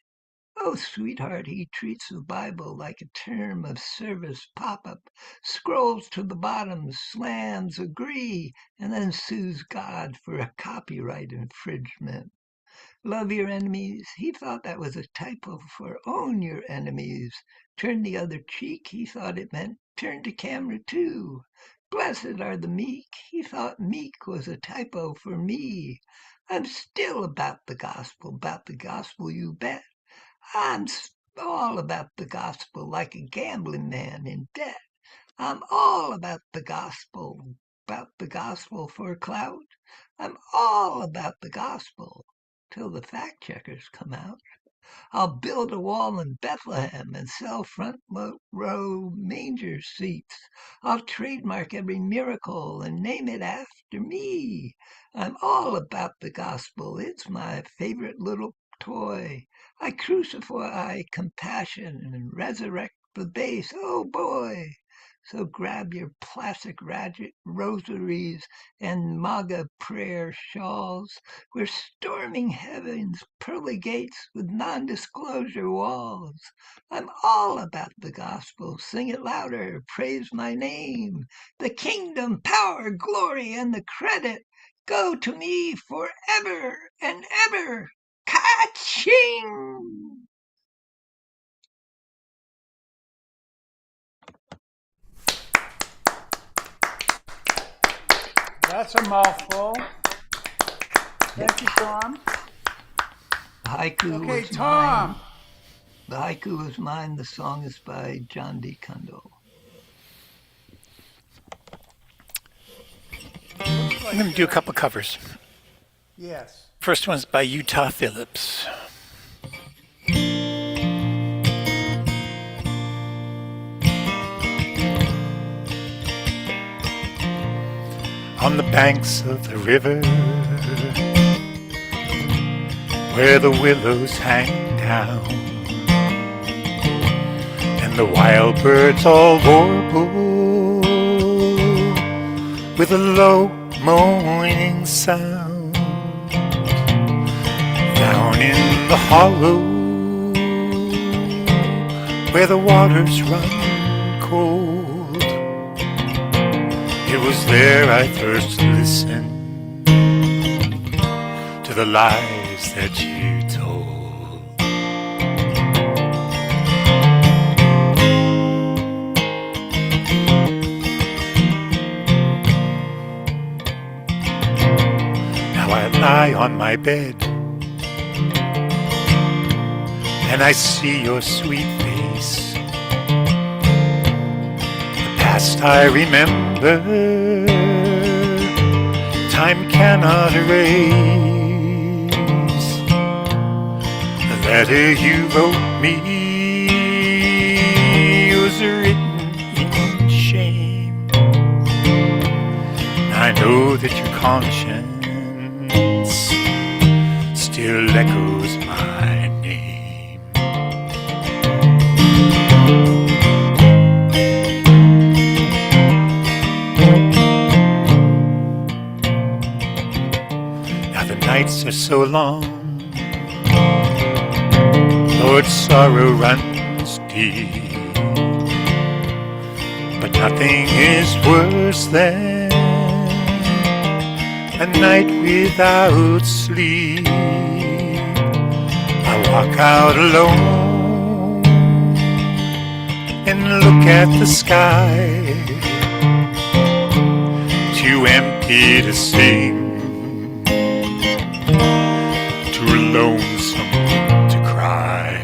[SPEAKER 4] Oh, sweetheart, he treats the Bible like a term of service pop-up, scrolls to the bottom, slams agree, and then sues God for a copyright infringement. Love your enemies. He thought that was a typo for own your enemies. Turn the other cheek. He thought it meant turn to camera too. Blessed are the meek. He thought meek was a typo for me. I'm still about the gospel, you bet. I'm all about the gospel like a gambling man in debt. I'm all about the gospel for clout. I'm all about the gospel till the fact checkers come out. I'll build a wall in Bethlehem and sell front row manger seats. I'll trademark every miracle and name it after me. I'm all about the gospel. It's my favorite little toy. I crucify compassion and resurrect the base. Oh boy. So grab your plastic rosaries and MAGA prayer shawls. We're storming heaven's pearly gates with non-disclosure walls. I'm all about the gospel. Sing it louder. Praise my name. The kingdom, power, glory, and the credit go to me forever and ever. Ka-ching!
[SPEAKER 1] That's a mouthful. Thank you, Tom.
[SPEAKER 4] The haiku
[SPEAKER 1] Okay,
[SPEAKER 4] was
[SPEAKER 1] Tom.
[SPEAKER 4] mine. The haiku is mine. The song is by John D. Cundall.
[SPEAKER 13] I'm going to do a couple covers.
[SPEAKER 1] Yes.
[SPEAKER 13] First one's by Utah Phillips. On the banks of the river, where the willows hang down, and the wild birds all warble with a low moaning sound. Down in the hollow, where the waters run cold, it was there I first listened to the lies that you told. Now I lie on my bed and I see your sweet face. The past I remember, time cannot erase. The letter you wrote me was written in shame. I know that your conscience still echoes my name. Now the nights are so long, Lord, sorrow runs deep, but nothing is worse than a night without sleep. I walk out alone and look at the sky, too empty to sing, too lonesome to cry.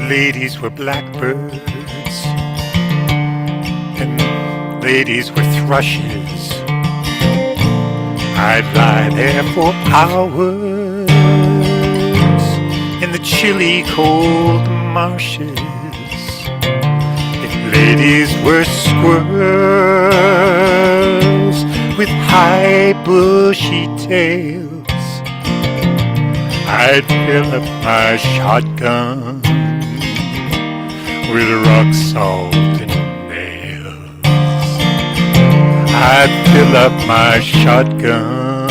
[SPEAKER 13] Ladies were blackbirds and ladies were thrushes, I'd lie there for hours in the chilly cold marshes. If ladies were squirrels, with high bushy tails. I'd fill up my shotgun with rock salt and nails. I'd fill up my shotgun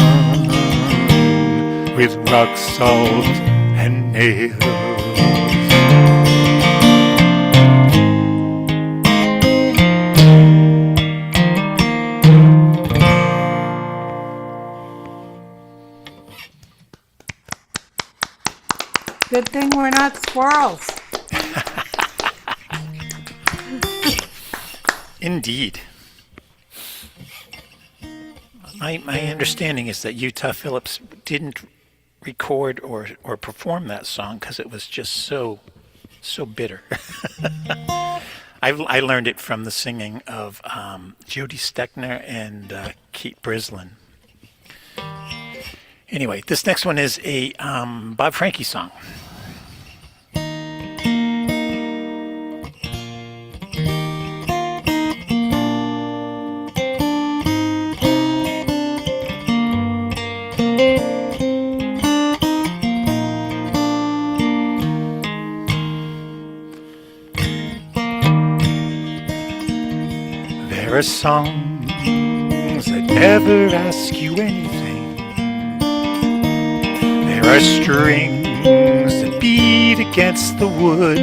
[SPEAKER 13] with rock salt and nails.
[SPEAKER 9] Good thing we're not squirrels.
[SPEAKER 15] Indeed. My understanding is that Utah Phillips didn't record or perform that song because it was just so bitter. I learned it from the singing of Jody Steckner and Keith Brislin. Anyway, this next one is a Bob Franke song. There are songs that never ask you anything. There are strings that beat against the wood.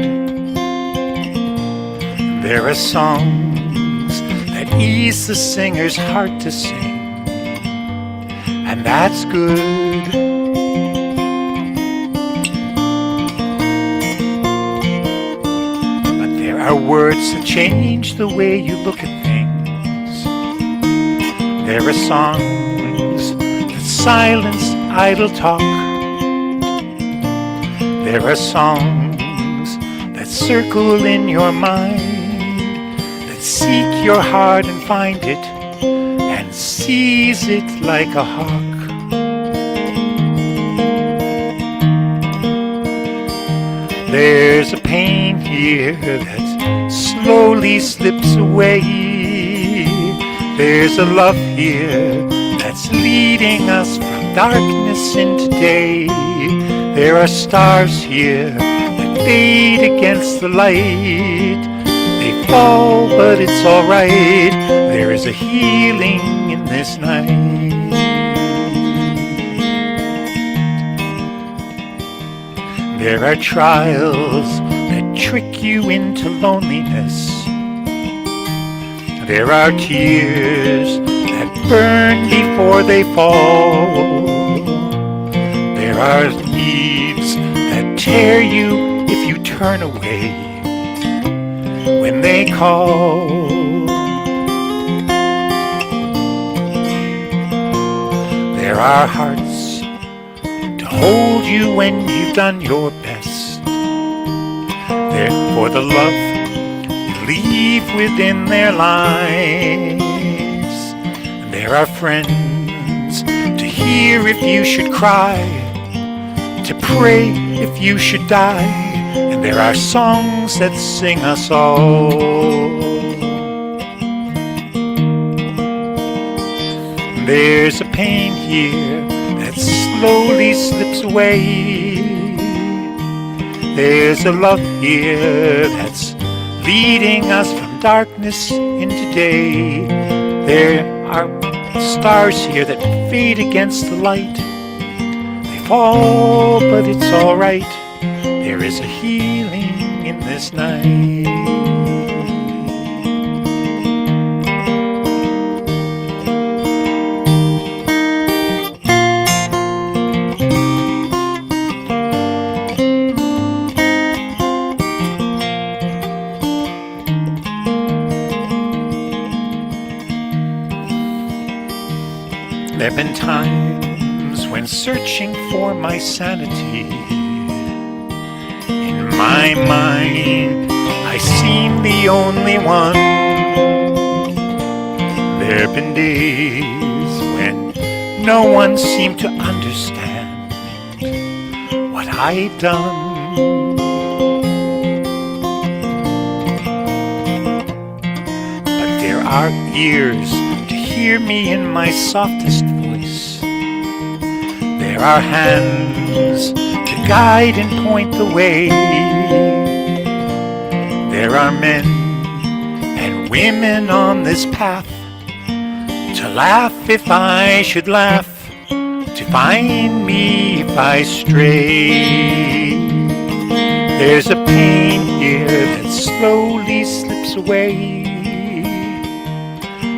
[SPEAKER 15] There are songs that ease the singer's heart to sing, and that's good. But there are words that change the way you look at things. There are songs that silence idle talk. There are songs that circle in your mind, that seek your heart and find it, and seize it like a hawk. There's a pain here that slowly slips away. There's a love here that's leading us from darkness into day. There are stars here that fade against the light. They fall, but it's alright. There is a healing in this night. There are trials that trick you into loneliness. There are tears that burn before they fall. There are needs that tear you if you turn away when they call. There are hearts to hold you when you've done your best. There for the love leave within their lives. There are friends to hear if you should cry, to pray if you should die, and there are songs that sing us all. There's a pain here that slowly slips away. There's a love here that's leading us from darkness into day. There are stars here that fade against the light. They fall, but it's alright. There is a healing in this night. There have been times when searching for my sanity, in my mind I seem the only one. There have been days when no one seemed to understand what I'd done. But there are ears to hear hear me in my softest voice. There are hands to guide and point the way. There are men and women on this path, to laugh if I should laugh, to find me if I stray. There's a pain here that slowly slips away.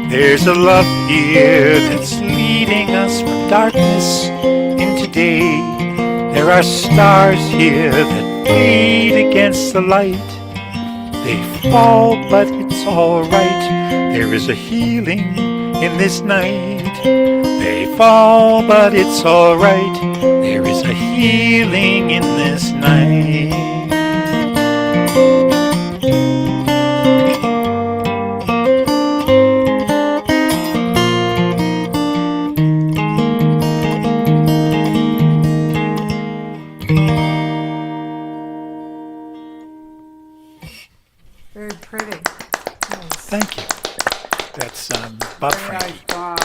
[SPEAKER 15] There's a love here that's leading us from darkness into day. There are stars here that fade against the light. They fall, but it's alright. There is a healing in this night. They fall, but it's alright. There is a healing in this night.
[SPEAKER 9] Very pretty. Nice.
[SPEAKER 15] Thank you. That's Bob
[SPEAKER 1] Very
[SPEAKER 15] Frankie.
[SPEAKER 1] nice, Tom.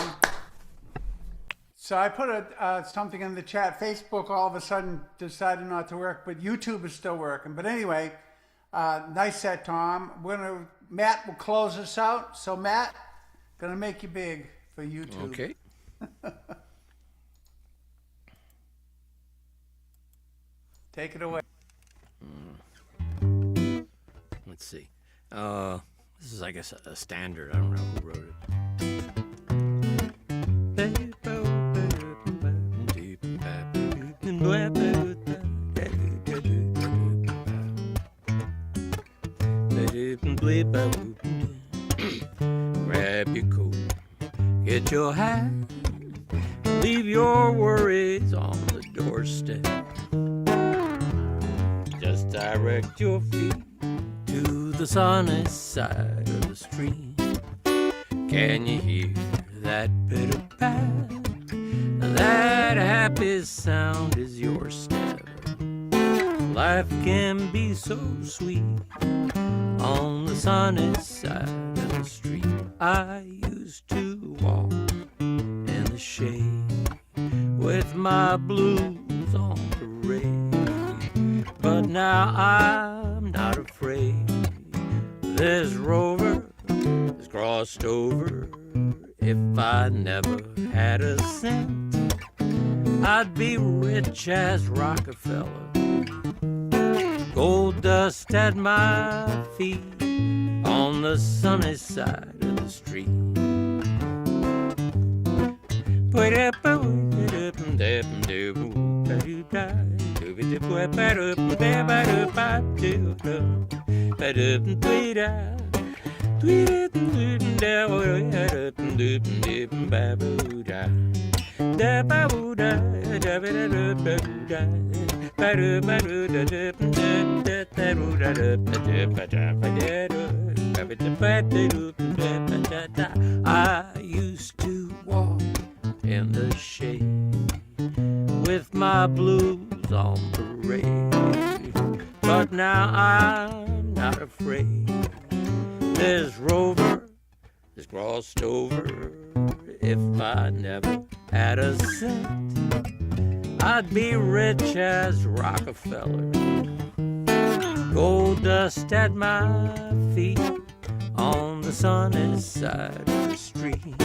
[SPEAKER 1] So I put something in the chat. Facebook all of a sudden decided not to work, but YouTube is still working. But anyway, nice set, Tom. Matt will close us out. So Matt, gonna make you big for YouTube.
[SPEAKER 8] Okay.
[SPEAKER 1] Take it away.
[SPEAKER 8] Let's see. This is, I guess, a standard. I don't know who wrote it. Grab your coat, get your hat, leave your worries on the doorstep. Just direct your feet to the sunny side of the street. Can you hear that pitter pat? That happy sound is your step. Life can be so sweet on the sunny side of the street. I used to walk in the shade with my blues on parade, but now I'm not afraid. This rover has crossed over. If I never had a cent, I'd be rich as Rockefeller. Gold dust at my feet on the sunny side of the street. I used to walk in the shade with my blues on parade, but now I'm not afraid. This rover has crossed over. If I never had a cent, I'd be rich as Rockefeller. Gold dust at my feet on the sunny side of the street.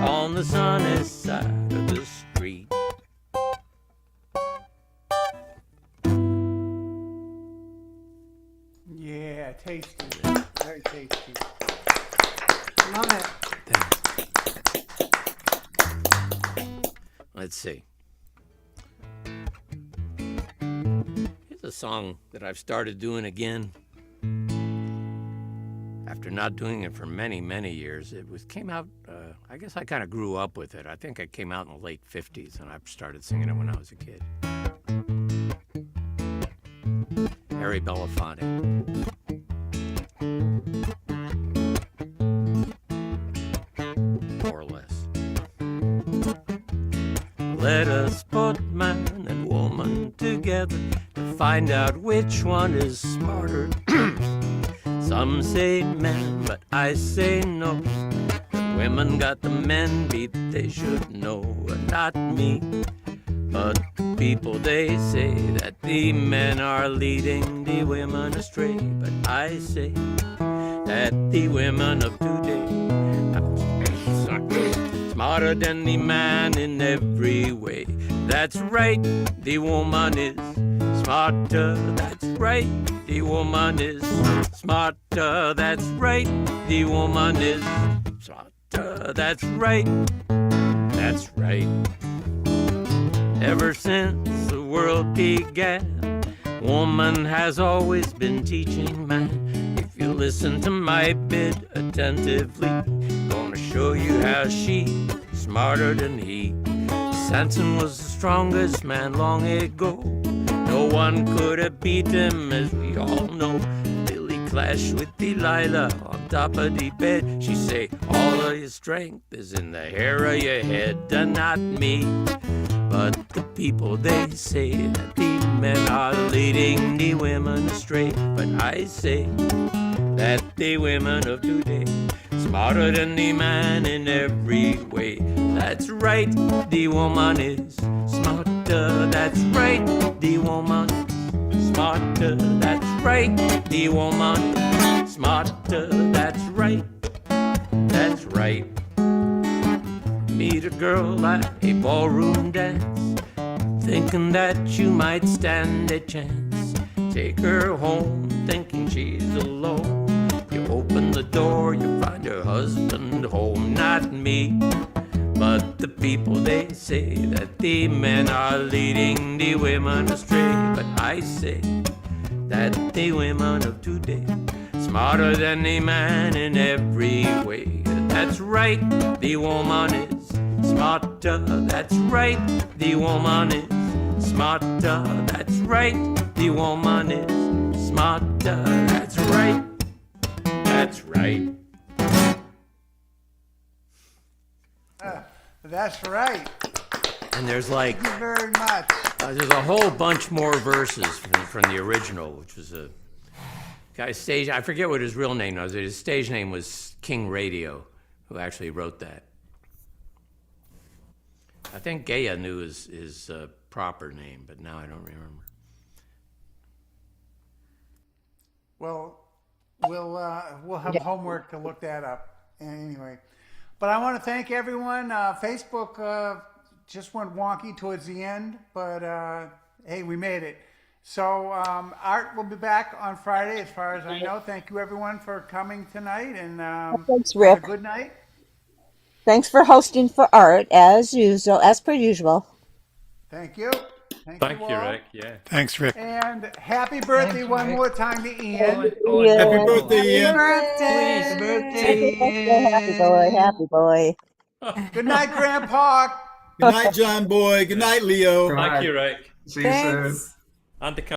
[SPEAKER 8] On the sunny side of the street.
[SPEAKER 1] Yeah, tasty. Very tasty.
[SPEAKER 9] Love it.
[SPEAKER 8] Let's see. Here's a song that I've started doing again after not doing it for many, many years. Came out, I guess I kind of grew up with it. I think it came out in the late 50s, and I started singing it when I was a kid. Harry Belafonte. More or less. Let us put man and woman together to find out which one is smarter.
[SPEAKER 16] Some say men, but I say no. The women got the men beat, they should know. Not me, but the people, they say that the men are leading the women astray. But I say that the women of today are smarter than the man in every way. That's right, the woman is smarter. That's right, the woman is smarter. That's right, the woman is smarter. That's right, that's right. Ever since the world began, woman has always been teaching man. If you listen to my bid attentively, gonna show you how she smarter than he. Samson was the strongest man long ago. No one could have beat him, as we all know. Till he clashed with Delilah on top of the bed. She say, all of your strength is in the hair of your head, and not me. But the people, they say that the men are leading the women astray. But I say that the women of today smarter than the man in every way. That's right, the woman is smarter. That's right, the woman is smarter. That's right, the woman is smarter. That's right, that's right. Meet a girl at a ballroom dance, thinking that you might stand a chance. Take her home, thinking she's alone. You open the door, you find her husband home. Not me, but the people, they say that the men are leading the women astray. But I say that the women of today smarter than the man in every way. That's right, the woman is smarter. That's right, the woman is smarter. That's right, the woman is smarter. That's right, that's right.
[SPEAKER 1] That's right.
[SPEAKER 16] And there's like,
[SPEAKER 1] Thank you very much.
[SPEAKER 16] there's a whole bunch more verses from the original, which was a guy stage. I forget what his real name was. His stage name was King Radio, who actually wrote that. I think Gaia knew his proper name, but now I don't remember.
[SPEAKER 1] Well, we'll have homework to look that up anyway. But I want to thank everyone. Facebook just went wonky towards the end, but hey, we made it. So Art will be back on Friday, as far as I know. Thank you, everyone, for coming tonight, and
[SPEAKER 7] Thanks,
[SPEAKER 1] have
[SPEAKER 7] Rick.
[SPEAKER 1] a good night.
[SPEAKER 7] Thanks for hosting for Art, as usual, as per usual.
[SPEAKER 1] Thank you.
[SPEAKER 14] Thank you,
[SPEAKER 1] all.
[SPEAKER 14] Rick. Yeah.
[SPEAKER 15] Thanks, Rick.
[SPEAKER 1] And happy birthday one more time to Ian.
[SPEAKER 3] Happy birthday, Ian.
[SPEAKER 6] Happy birthday.
[SPEAKER 7] Happy boy, happy boy.
[SPEAKER 1] Good night, Grandpa.
[SPEAKER 3] Good night, John Boy. Good night, Leo.
[SPEAKER 14] Thank you, Rick.
[SPEAKER 8] See you soon.
[SPEAKER 14] And the